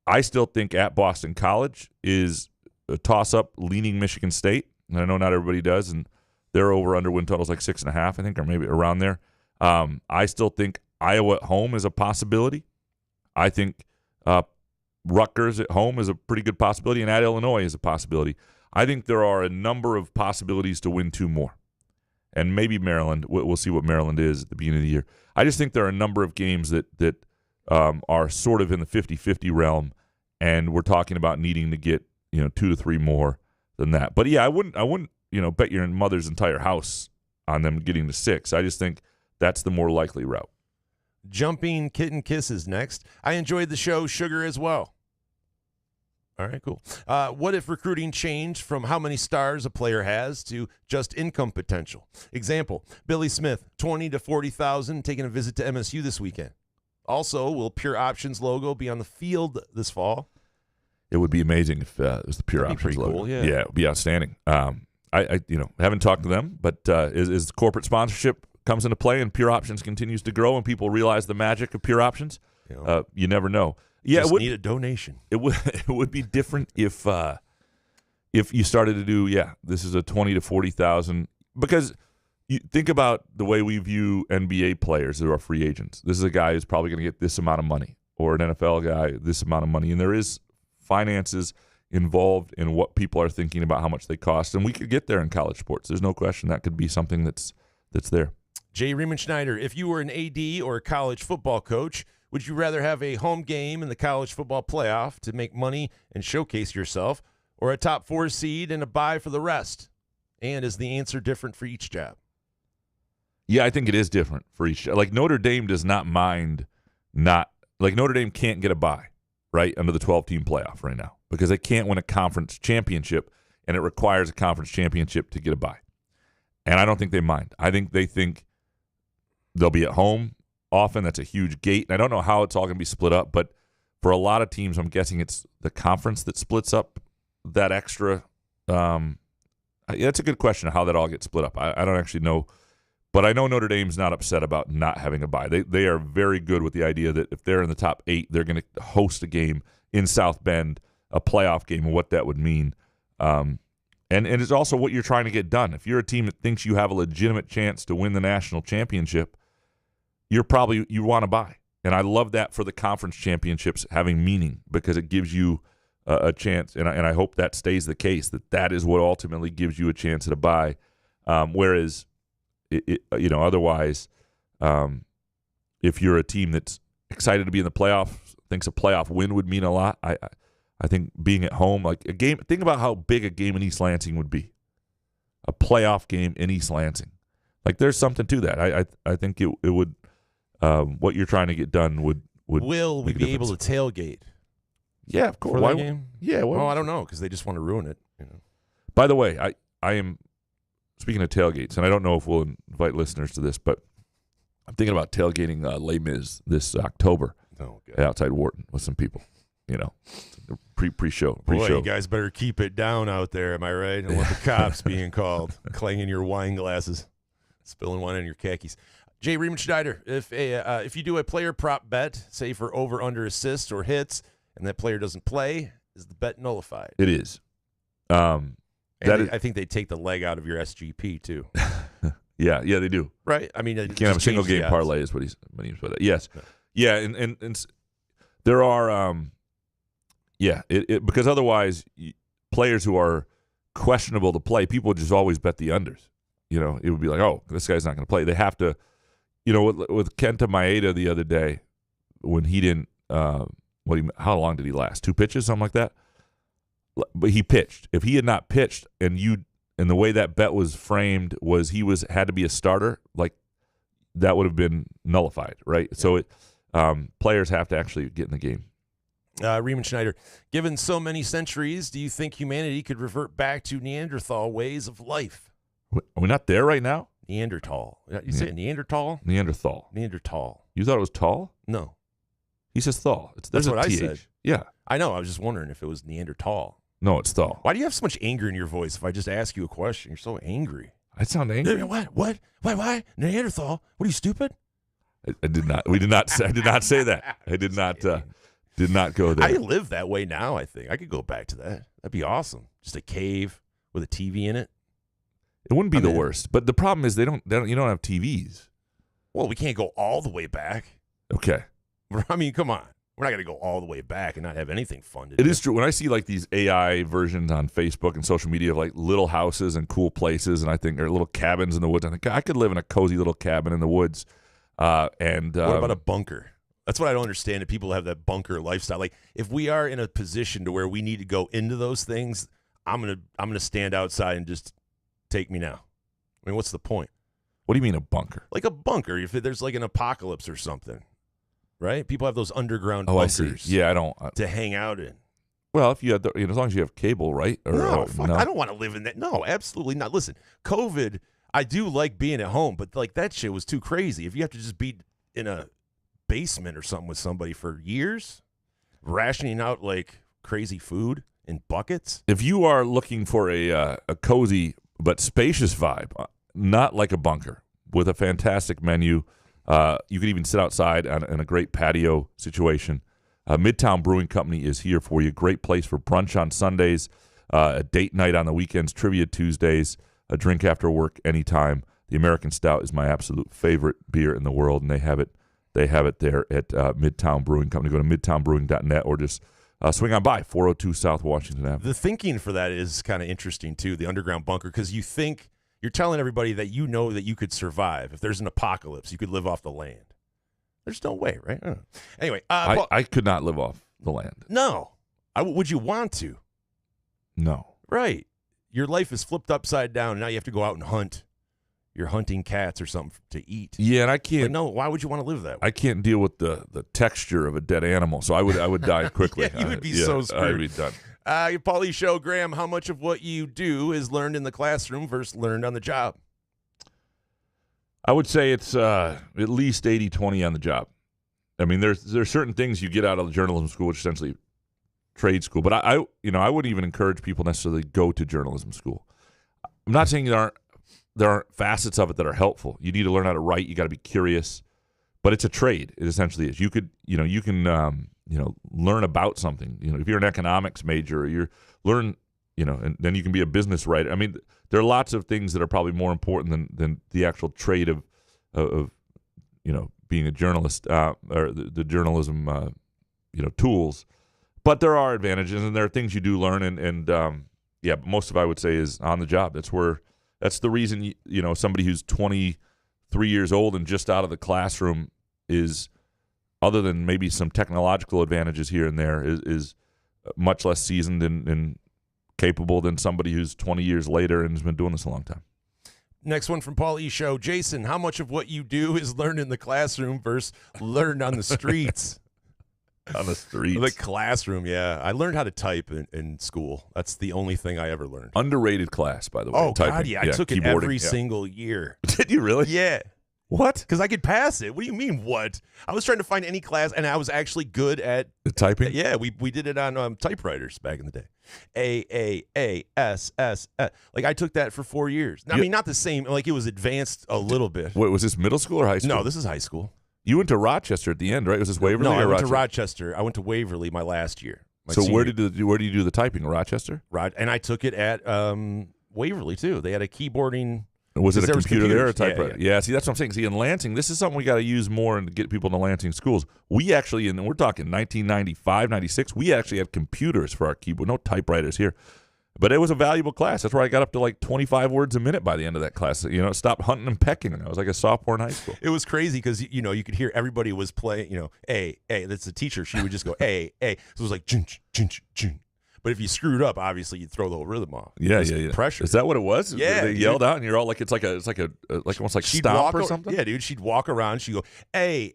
I still think at Boston College is a toss-up leaning Michigan State. And I know not everybody does, and their over-under win total is like 6.5, I think, or maybe around there. I still think Iowa at home is a possibility. I think Rutgers at home is a pretty good possibility, and at Illinois is a possibility. I think there are a number of possibilities to win 2 more. And maybe Maryland. We'll see what Maryland is at the beginning of the year. I just think there are a number of games that are sort of in the 50-50 realm, and we're talking about needing to get 2 to 3 more than that. But yeah, I wouldn't bet your mother's entire house on them getting to 6. I just think that's the more likely route. Jumping Kitten Kisses next. I enjoyed the show, Sugar, as well. All right, cool. What if recruiting changed from how many stars a player has to just income potential? Example, Billy Smith, 20 to 40,000, taking a visit to MSU this weekend. Also, will Pure Options logo be on the field this fall? It would be amazing if it was the Pure Options logo. Cool, yeah, it would be outstanding. I haven't talked to them, but as corporate sponsorship comes into play and Pure Options continues to grow and people realize the magic of Pure Options, you never know. Yeah, just need a donation. It would be different if you started to do this is a 20 to 40,000, because you think about the way we view NBA players who are free agents. This is a guy who's probably going to get this amount of money, or an NFL guy this amount of money, and there is finances involved in what people are thinking about how much they cost, and we could get there in college sports. There's no question that could be something that's there. Jay Riemenschneider, if you were an AD or a college football coach, would you rather have a home game in the college football playoff to make money and showcase yourself, or a top 4 seed and a bye for the rest? And is the answer different for each job? Yeah, I think it is different for each job. Like Notre Dame does not mind Notre Dame can't get a bye, right, under the 12-team playoff right now because they can't win a conference championship, and it requires a conference championship to get a bye. And I don't think they mind. I think they think they'll be at home often. That's a huge gate. And I don't know how it's all going to be split up, but For a lot of teams, I'm guessing it's the conference that splits up that extra. That's a good question, how that all gets split up. I don't actually know. But I know Notre Dame's not upset about not having a bye. They are very good with the idea that if they're in the top 8, they're going to host a game in South Bend, a playoff game, and what that would mean. And it's also what you're trying to get done. If you're a team that thinks you have a legitimate chance to win the national championship, you want to bye. And I love that for the conference championships having meaning, because it gives you a chance, and I hope that stays the case, that is what ultimately gives you a chance at a bye. Whereas, otherwise, if you're a team that's excited to be in the playoffs, thinks a playoff win would mean a lot, I think being at home, like a game, think about how big a game in East Lansing would be. A playoff game in East Lansing. Like, there's something to that. I think it would, what you're trying to get done would Will we be able to tailgate? Yeah, of course. For that game? Yeah. Well, I don't know, because they just want to ruin it. By the way, I am, speaking of tailgates, and I don't know if we'll invite listeners to this, but I'm thinking about tailgating Les Mis this October outside Wharton with some people. Pre-show. Boy, you guys better keep it down out there, am I right? I don't want the cops being called, clanging your wine glasses, spilling wine on your khakis. Jay Riemenschneider, if you do a player prop bet, say for over/under assists or hits, and that player doesn't play, is the bet nullified? It is. I think they take the leg out of your SGP too. Yeah, they do. Right? I mean, you can't have a single game parlay is what he's put it. Yes. Yeah, and there are because otherwise players who are questionable to play, people just always bet the unders. It would be like, oh, this guy's not going to play. They have to, with Kenta Maeda the other day, when he didn't, how long did he last? 2 pitches, something like that? But he pitched. If he had not pitched, and the way that bet was framed was had to be a starter, like that would have been nullified, right? Yeah. So players have to actually get in the game. Riemenschneider, given so many centuries, do you think humanity could revert back to Neanderthal ways of life? Are we not there right now? Neanderthal. You say Neanderthal? Neanderthal. You thought it was tall? No. He says thal. That's what I said. Yeah. I know. I was just wondering if it was Neanderthal. No, it's thal. Why do you have so much anger in your voice if I just ask you a question? You're so angry. I sound angry. What? Why? Neanderthal? What, are you stupid? I did not. We did not. I did not say that. I did not. Did not go there. I live that way now. I think I could go back to that. That'd be awesome. Just a cave with a TV in it. It wouldn't be the worst, but the problem is you don't have TVs. Well, we can't go all the way back. Okay. I mean, come on. We're not going to go all the way back and not have anything fun to do. It is true. When I see like these AI versions on Facebook and social media of like little houses and cool places, and I think they're little cabins in the woods, I think I could live in a cozy little cabin in the woods. What about a bunker? That's what I don't understand. If people have that bunker lifestyle, like if we are in a position to where we need to go into those things, I'm gonna stand outside and just take me now. I mean, what's the point? What do you mean a bunker? Like a bunker, if there's like an apocalypse or something, right? People have those underground bunkers. I see. Yeah, I don't to hang out in. Well, if you had, as long as you have cable, right? No, I don't want to live in that. No, absolutely not. Listen, COVID, I do like being at home, but like that shit was too crazy. If you have to just be in a basement or something with somebody for years, rationing out like crazy food in buckets. If you are looking for a cozy but spacious vibe, not like a bunker, with a fantastic menu, you could even sit outside in a great patio situation. Midtown Brewing Company is here for you. Great place for brunch on Sundays, a date night on the weekends, trivia Tuesdays, a drink after work anytime. The American Stout is my absolute favorite beer in the world, and they have it there at Midtown Brewing Company. Go to midtownbrewing.net or just swing on by 402 South Washington Avenue. The thinking for that is kind of interesting, too, the underground bunker, because you think you're telling everybody that you know that you could survive. If there's an apocalypse, you could live off the land. There's no way, right? Anyway. I could not live off the land. No. Would you want to? No. Right. Your life is flipped upside down, and now you have to go out and hunt. You're hunting cats or something to eat. Yeah, and I can't. But no, why would you want to live that way? I can't deal with the texture of a dead animal, so I would die quickly. Yeah, you would be so screwed. I'd be done. Paulie Show, Graham, how much of what you do is learned in the classroom versus learned on the job? I would say it's at least 80-20 on the job. I mean, there's certain things you get out of journalism school, which is essentially trade school. But I wouldn't even encourage people necessarily to go to journalism school. I'm not saying there aren't facets of it that are helpful. You need to learn how to write. You got to be curious. But it's a trade. It essentially is. You can learn about something. If you're an economics major, you learn, and then you can be a business writer. I mean, there are lots of things that are probably more important than the actual trade of being a journalist or the journalism tools. But there are advantages, and there are things you do learn, and but most of it, I would say, is on the job. That's the reason somebody who's 23 years old and just out of the classroom is, other than maybe some technological advantages here and there, is much less seasoned and capable than somebody who's 20 years later and has been doing this a long time. Next one from Paul E. Show. Jason, how much of what you do is learned in the classroom versus learned on the streets? On the streets. The classroom, yeah. I learned how to type in school. That's the only thing I ever learned. Underrated class, by the way. Oh, typing. God, yeah. I took it keyboarding, every single year. Did you really? Yeah. What? Because I could pass it. What do you mean, what? I was trying to find any class, and I was actually good at the typing? Yeah, we did it on typewriters back in the day. A-A-A-S-S. Like, I took that for 4 years. I mean, not the same. Like, it was advanced a little bit. Wait, was this middle school or high school? No, this is high school. You went to Rochester at the end, right? Was this Waverly? No, I went to Rochester. I went to Waverly my last year. So where did you do the typing? Rochester? Right, and I took it at Waverly too. They had a keyboarding. Was it a computer there or a typewriter? Yeah. See, that's what I'm saying. See, in Lansing, this is something we got to use more and get people in the Lansing schools. We actually, and we're talking 1995, 96, we actually had computers for our keyboard. No typewriters here. But it was a valuable class. That's where I got up to like 25 words a minute by the end of that class. Stopped hunting and pecking. I was like a sophomore in high school. It was crazy because, you could hear everybody was playing, A. That's the teacher. She would just go, A. So it was like, chinch, chinch, chinch. But if you screwed up, obviously you'd throw the whole rhythm off. Yeah. Pressure. Is that what it was? Yeah. They yelled out, and you're all like, it's like almost like stomp or something. Yeah, dude. She'd walk around. She'd go A,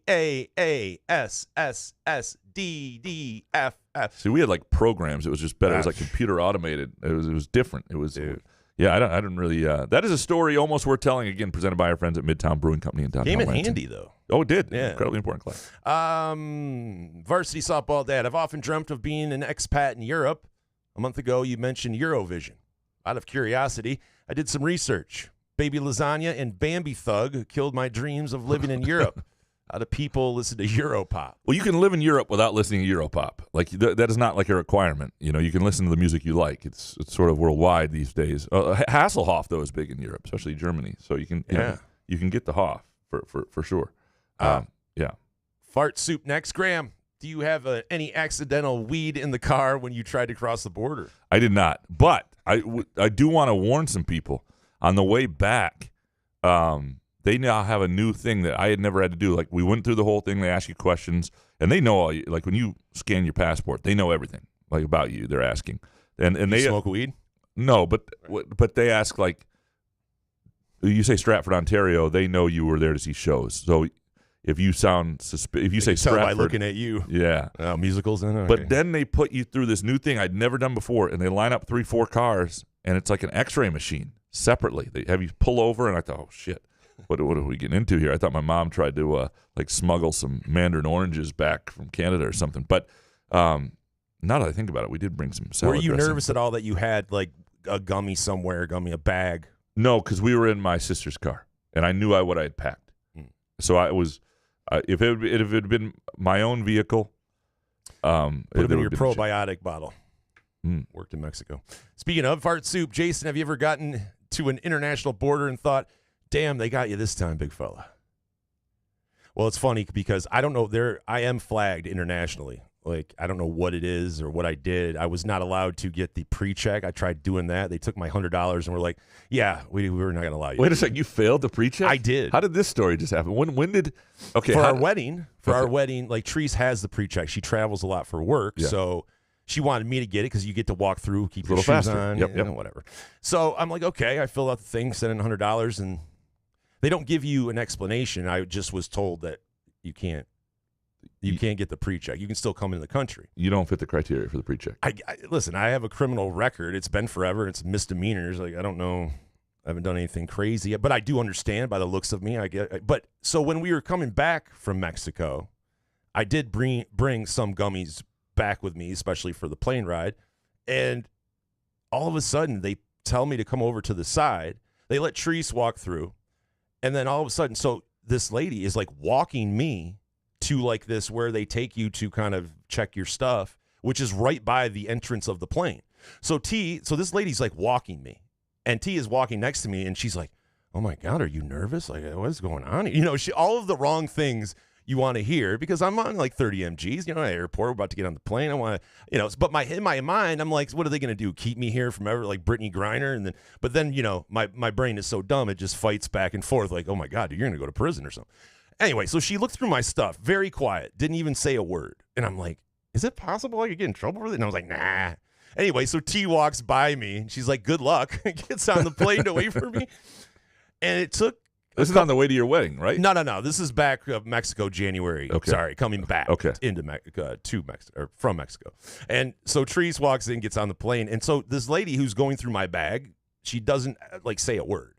D, F. See, we had like programs. It was just better. It was like computer automated. It was different. It was. Dude. Yeah, I didn't really. That is a story almost worth telling. Again, presented by our friends at Midtown Brewing Company in downtown. Came in Lansing. handy though. Oh, it did. Yeah. Incredibly important class. Varsity softball dad. I've often dreamt of being an expat in Europe. A month ago, you mentioned Eurovision. Out of curiosity, I did some research. Baby Lasagna and Bambi Thug killed my dreams of living in Europop. How do people listen to Europop? Well, you can live in Europe without listening to Europop. Like that is not like a requirement. You can listen to the music you like. It's sort of worldwide these days. Hasselhoff though is big in Europe, especially Germany. So you can you can get the Hoff for sure. Yeah. Fart soup next, Graham. Do you have any accidental weed in the car when you tried to cross the border? I did not, but I do want to warn some people on the way back. They now have a new thing that I had never had to do. Like, we went through the whole thing. They ask you questions, and they know all you. Like, when you scan your passport, they know everything like about you. They're asking, and they smoke weed. No, but they ask, like, you say Stratford, Ontario. They know you were there to see shows. So if you sound suspicious, if you say Stratford, by looking at you, yeah, musicals. Then okay. But then they put you through this new thing I'd never done before, and they line up 3-4 cars, and it's like an X-ray machine separately. They have you pull over, and I thought, oh shit. What are we getting into here? I thought my mom tried to smuggle some mandarin oranges back from Canada or something. But now that I think about it, we did bring some salad Were you dressing. nervous at all that you had like a gummy somewhere, a bag? No, because we were in my sister's car, and I knew what I had packed. So I was, if it had been my own vehicle, would have been your probiotic bottle. Worked in Mexico. Speaking of fart soup, Jason, have you ever gotten to an international border and thought, damn, they got you this time, big fella? Well, it's funny because I don't know. I am flagged internationally. Like, I don't know what it is or what I did. I was not allowed to get the pre-check. I tried doing that. They took my $100 and were like, yeah, we were not going to allow you. Wait a second. You failed the pre-check? I did. How did this story just happen? When did? Okay. For our wedding, like, Treese has the pre-check. She travels a lot for work, so she wanted me to get it because you get to walk through, keep your shoes faster. on, whatever. So I'm like, okay. I filled out the thing, sent in $100, and they don't give you an explanation. I just was told that you can't get the pre-check. You can still come into the country. You don't fit the criteria for the pre-check. Listen, I have a criminal record. It's been forever. It's misdemeanors. Like, I don't know. I haven't done anything crazy yet, but I do understand by the looks of me. But so when we were coming back from Mexico, I did bring some gummies back with me, especially for the plane ride. And all of a sudden, they tell me to come over to the side. They let Treese walk through. And then all of a sudden, so this lady is like walking me to like this where they take you to kind of check your stuff, which is right by the entrance of the plane. So this lady's like walking me, and T is walking next to me, and she's like, "Oh my God, are you nervous? Like, what is going on?" You know, all of the wrong things you want to hear, because I'm on like 30 mgs, you know, at the airport, we're about to get on the plane. I want to, you know, but in my mind, I'm like, what are they going to do? Keep me here from ever, like Brittany Griner? But then, you know, my brain is so dumb, it just fights back and forth like, oh my God, you're going to go to prison or something. Anyway, so she looked through my stuff, very quiet, didn't even say a word. And I'm like, is it possible I could get in trouble for this? And I was like, nah. Anyway, so T walks by me, and she's like, good luck, gets on the plane to wait for me. And it took, this is on the way to your wedding, right? No. This is back Mexico, January. Okay. Sorry, coming back into to Mexico, or from Mexico. And so Treese walks in, gets on the plane. And so this lady who's going through my bag, she doesn't like say a word.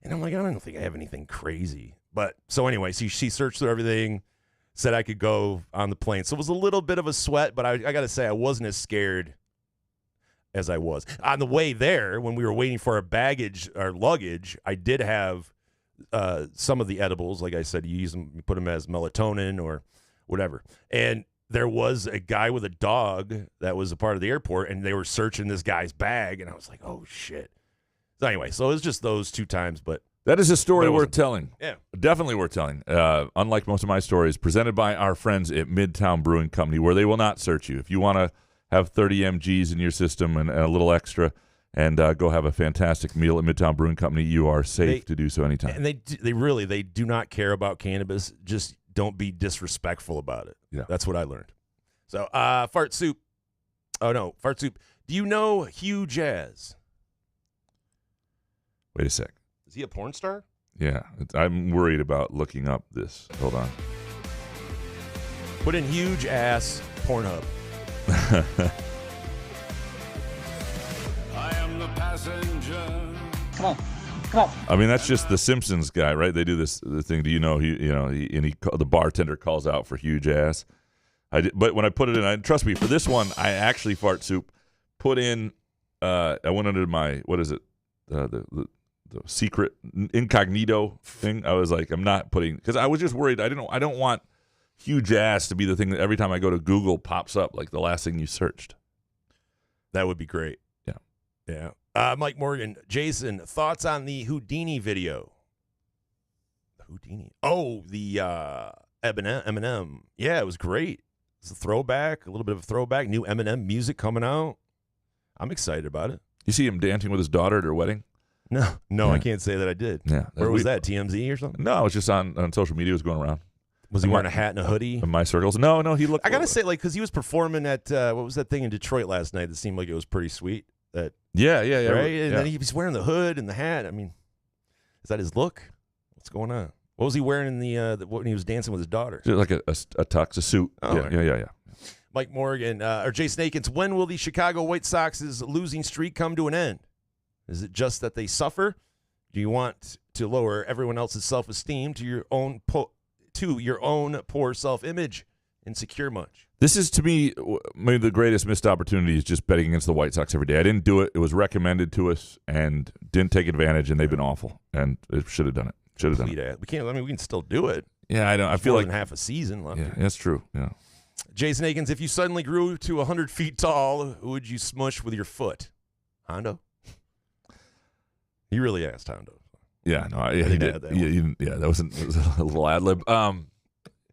And I'm like, I don't think I have anything crazy. But so anyway, she searched through everything, said I could go on the plane. So it was a little bit of a sweat, but I got to say I wasn't as scared as I was. On the way there, when we were waiting for our luggage, I did have some of the edibles. Like I said, you use them, you put them as melatonin or whatever. And there was a guy with a dog that was a part of the airport, and they were searching this guy's bag, and I was like, oh shit. So anyway, so it was just those 2 times, but that is a story worth telling. Yeah, definitely worth telling. Unlike most of my stories, presented by our friends at Midtown Brewing Company, where they will not search you. If you want to have 30 mgs in your system and a little extra, and go have a fantastic meal at Midtown Brewing Company, you are safe to do so anytime. And they do not care about cannabis. Just don't be disrespectful about it. Yeah. That's what I learned. So, Fart Soup. Oh, no, Fart Soup. Do you know Hugh Jazz? Wait a sec. Is he a porn star? Yeah. I'm worried about looking up this. Hold on. Put in huge ass Pornhub. I am the passenger. Come on. I mean, that's just the Simpsons guy, right? They do the thing. Do you know? The bartender calls out for huge ass. But when I put it in, trust me, for this one, I actually, Fart Soup, put in. I went under my, what is it? The secret incognito thing. I was like, I'm not putting, because I was just worried. I don't want huge ass to be the thing that every time I go to Google pops up like the last thing you searched. That would be great. Yeah. Mike Morgan, Jason, thoughts on the Houdini video? Houdini. Oh, the Eminem. Yeah, it was great. It's a throwback, a little bit of a throwback. New Eminem music coming out. I'm excited about it. You see him dancing with his daughter at her wedding? No, Yeah. I can't say that I did. Yeah. Where was that? TMZ or something? No, it was just on social media. It was going around. Was he wearing a hat and a hoodie? In my circles. No, he looked. I got to say, like, because he was performing at, what was that thing in Detroit last night that seemed like it was pretty sweet? Yeah. Right? And then he was wearing the hood and the hat. I mean, is that his look? What's going on? What was he wearing in when he was dancing with his daughter? Just like a tux, a suit. Oh, yeah. Mike Morgan, or Jason Akins, when will the Chicago White Sox's losing streak come to an end? Is it just that they suffer? Do you want to lower everyone else's self-esteem to your own poor self-image? Insecure much? This is, to me, maybe the greatest missed opportunity is just betting against the White Sox every day. I didn't do it. It was recommended to us and didn't take advantage, and they've been awful. And it should have done it. Should have done it. We can't. I mean, we can still do it. Yeah, I don't. I feel more like than half a season left. Yeah, that's true. Yeah. Jason Akins, if you suddenly grew to 100 feet tall, who would you smush with your foot? Hondo? He really asked Hondo. Yeah, no, he did. That was a little ad lib.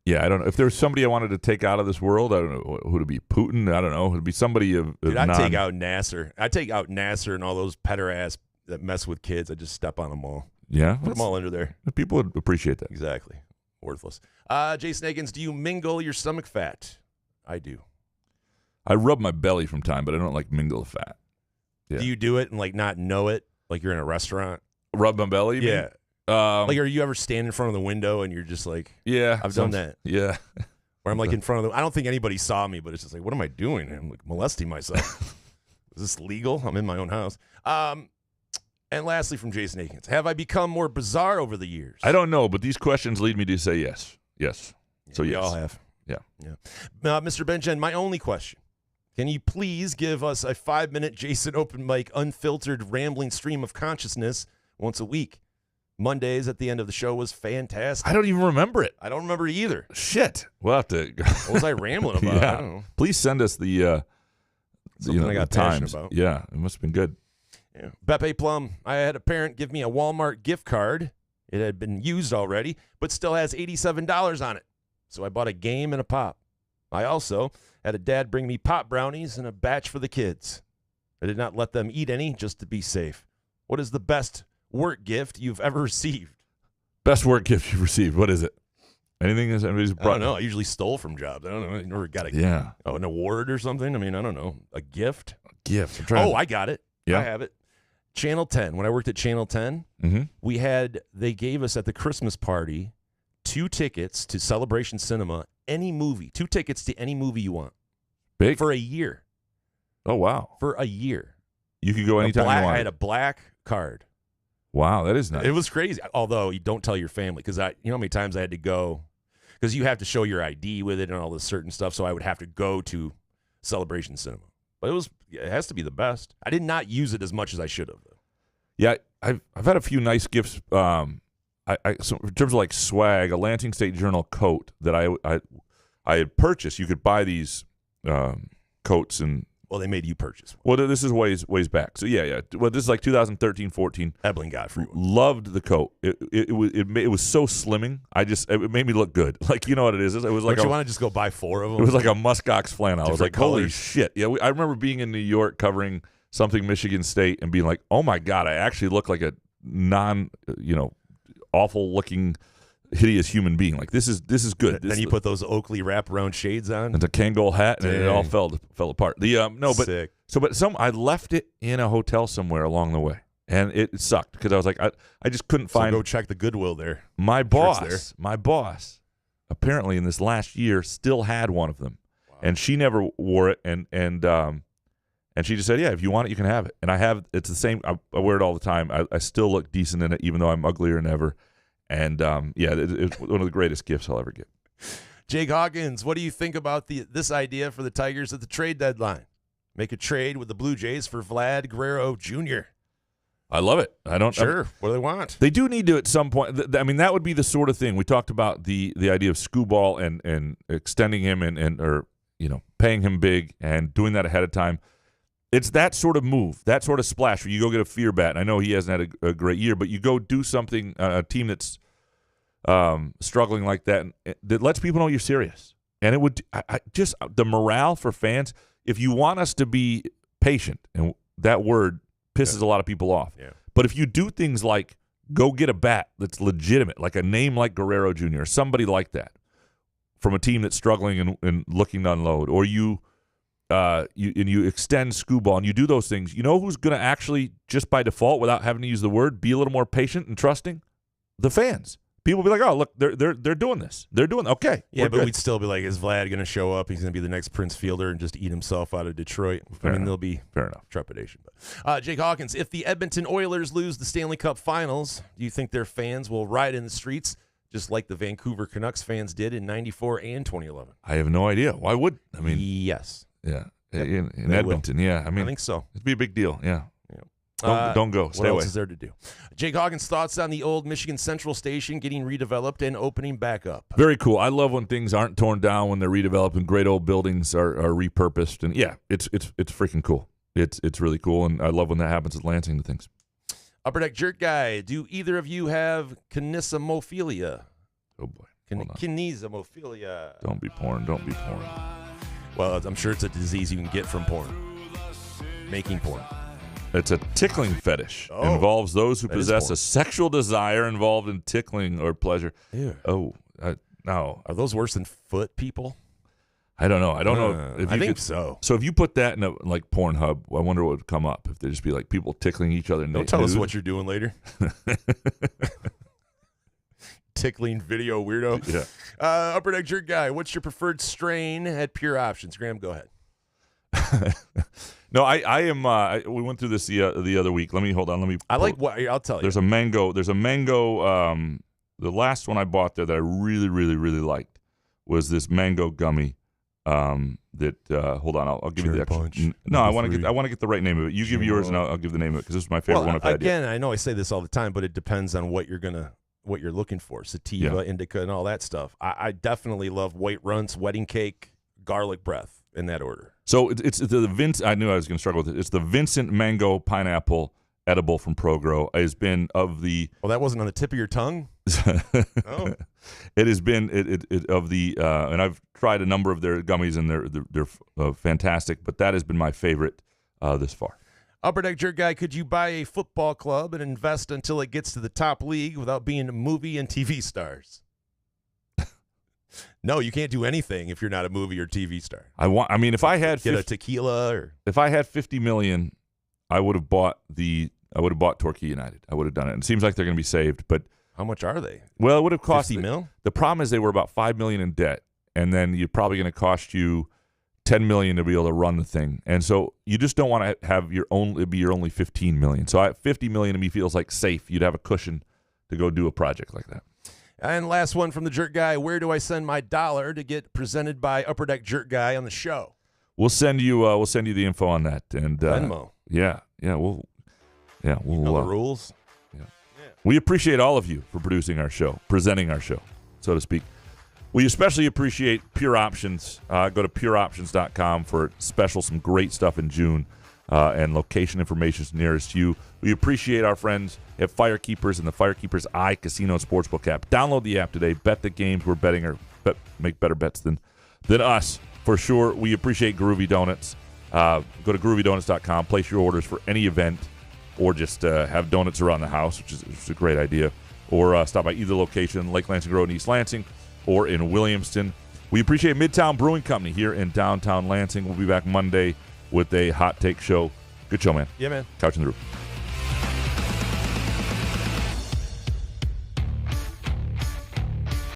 Yeah, I don't know if there was somebody I wanted to take out of this world. I don't know who to be. Putin. I don't know. It'd be somebody of. Dude, I'd take out Nasser. I'd take out Nasser and all those petter ass that mess with kids. I'd just step on them all. Yeah, put them all under there. People would appreciate that. Exactly. Worthless. Jason Akins, do you mingle your stomach fat? I do. I rub my belly from time, but I don't like mingle the fat. Yeah. Do you do it and like not know it? Like you're in a restaurant? Rub my belly? Yeah. Like, are you ever standing in front of the window and you're just like, yeah, I've done that. Yeah. Where I'm like in front of I don't think anybody saw me, but it's just like, what am I doing? I'm like molesting myself. Is this legal? I'm in my own house. And lastly, from Jason Akins, have I become more bizarre over the years? I don't know, but these questions lead me to say yes. Yes. So we yes. all have. Yeah. Mr. Benjen, my only question. Can you please give us a 5-minute Jason open mic, unfiltered, rambling stream of consciousness once a week? Mondays at the end of the show was fantastic. I don't even remember it. I don't remember either. Shit. We'll have to. What was I rambling about? Yeah. I don't know. Please send us the Something I got the passionate times. about. Yeah, it must have been good. Yeah. Beppe Plum, I had a parent give me a Walmart gift card. It had been used already, but still has $87 on it. So I bought a game and a pop. I also had a dad bring me pop brownies and a batch for the kids. I did not let them eat any just to be safe. What is the best work gift you've ever received? Best work gift you've received. What is it? Anything that anybody's brought? I don't know. I usually stole from jobs. I don't know. I never got an award or something. I mean, I don't know. A gift? Gift. I got it. Yeah. I have it. Channel 10. When I worked at Channel 10, they gave us at the Christmas party 2 tickets to Celebration Cinema, any movie, 2 tickets to any movie you want. Big? For a year. Oh, wow. For a year. You could go anytime you want. I had a black card. Wow, that is nice. It was crazy. Although you don't tell your family, because you know how many times I had to go, because you have to show your ID with it and all this certain stuff. So I would have to go to Celebration Cinema. But it has to be the best. I did not use it as much as I should have, though. Yeah, I've had a few nice gifts. So in terms of like swag, a Lansing State Journal coat that I had purchased. You could buy these coats and. Well, they made you purchase one. Well, this is ways back. So yeah. Well, this is like 2013, 14. Evelyn got free one. Loved the coat. It was so slimming. It made me look good. Like, you know what it is? It was like you want to just go buy 4 of them? It was like a muskox flannel. I was like, holy colors. shit. Yeah, I remember being in New York covering something Michigan State and being like, oh my God, I actually look like a awful looking, hideous human being. Like, this is good. Then you put those Oakley wraparound shades on. And a Kangol hat, and it all fell apart. Sick. I left it in a hotel somewhere along the way, and it sucked because I was like, I just couldn't find. So go check the Goodwill there. My boss, apparently in this last year still had one of them, and she never wore it, and she just said, yeah, if you want it, you can have it. And I have. It's the same. I wear it all the time. I still look decent in it, even though I'm uglier than ever. And, it's one of the greatest gifts I'll ever get. Jake Hawkins, what do you think about this idea for the Tigers at the trade deadline? Make a trade with the Blue Jays for Vlad Guerrero Jr. I love it. What do they want? They do need to at some point. I mean, that would be the sort of thing. We talked about the idea of Scooball and extending him or paying him big and doing that ahead of time. It's that sort of move, that sort of splash where you go get a fear bat. And I know he hasn't had a great year, but you go do something, a team that's struggling like that lets people know you're serious. And it would just the morale for fans. If you want us to be patient, and that word pisses a lot of people off. Yeah. But if you do things like go get a bat that's legitimate, like a name like Guerrero Jr., or somebody like that, from a team that's struggling and looking to unload, or you extend Scooball and you do those things, you know who's going to actually, just by default, without having to use the word, be a little more patient and trusting? The fans. People will be like, oh, look, they're doing this. They're doing okay. Yeah, but we'd still be like, is Vlad going to show up? He's going to be the next Prince Fielder and just eat himself out of Detroit. There'll be fair enough trepidation. But Jake Hawkins, if the Edmonton Oilers lose the Stanley Cup Finals, do you think their fans will riot in the streets just like the Vancouver Canucks fans did in '94 and 2011? I have no idea. Why would? I mean, yes. Yeah, in Edmonton. Will. Yeah, I think so. It'd be a big deal. Yeah. Don't go. Stay away. What else is there to do? Jake Hawkins' thoughts on the old Michigan Central station getting redeveloped and opening back up. Very cool. I love when things aren't torn down, when they're redeveloped and great old buildings are repurposed. And yeah, it's freaking cool. It's really cool, and I love when that happens at Lansing. The things. Upper Deck Jerk Guy. Do either of you have kinesimophilia? Oh boy. Kinesimophilia. Don't be porn. Well, I'm sure it's a disease you can get from porn. Making porn. It's a tickling fetish. Involves those who possess a sexual desire involved in tickling or pleasure. Ew. Oh, no. Are those worse than foot people? I don't know. I don't know. If I think so. So if you put that in like Pornhub, I wonder what would come up. If there'd just be like people tickling each other. Don't tell us what you're doing later. Tickling video weirdo. Yeah. Upper Deck Jerk Guy, what's your preferred strain at Pure Options? Graham, go ahead. No, I am. We went through this the other week. Hold on. I'll tell you. There's a mango. The last one I bought there that I really, really, really liked was this mango gummy. Hold on, I'll give you the extra. Punch, No, I want to get the right name of it. You give yours, and I'll give the name of it because this is my favorite one I've had. Again, I know I say this all the time, but it depends on what you're looking for. Sativa, indica, and all that stuff. I definitely love White Runts, Wedding Cake, Garlic Breath in that order. So it's the Vince. I knew I was going to struggle with it. It's the Vincent Mango Pineapple Edible from ProGrow. It has been of the. Well, that wasn't on the tip of your tongue. Oh. It has been of the, and I've tried a number of their gummies, and they're fantastic. But that has been my favorite this far. Upper Deck Jerk Guy, could you buy a football club and invest until it gets to the top league without being movie and TV stars? No, you can't do anything if you're not a movie or TV star. If I had get a tequila or if I had $50 million, I would have bought Torquay United. I would have done it. And it seems like they're going to be saved, but how much are they? Well, it would have cost $50 million. The problem is they were about $5 million in debt, and then you're probably going to cost you $10 million to be able to run the thing. And so you just don't want to have your only $15 million. So $50 million to me feels like safe. You'd have a cushion to go do a project like that. And last one from the Jerk Guy: where do I send my dollar to get presented by Upper Deck Jerk Guy on the show? We'll send you the info on that. And Venmo. We'll the rules. We appreciate all of you for producing our show, presenting our show, so to speak. We especially appreciate Pure Options. Go to pureoptions.com for some great stuff in June, and location information is nearest you. We appreciate our friends at Firekeepers and the Firekeepers iCasino and Sportsbook app. Download the app today. Bet the games we're betting, or make better bets than us, for sure. We appreciate Groovy Donuts. Go to groovydonuts.com. Place your orders for any event, or just have donuts around the house, which is a great idea. Or stop by either location, Lake Lansing Road in East Lansing or in Williamston. We appreciate Midtown Brewing Company here in downtown Lansing. We'll be back Monday with a hot take show. Good show, man. Yeah, man. Couch in the Roof.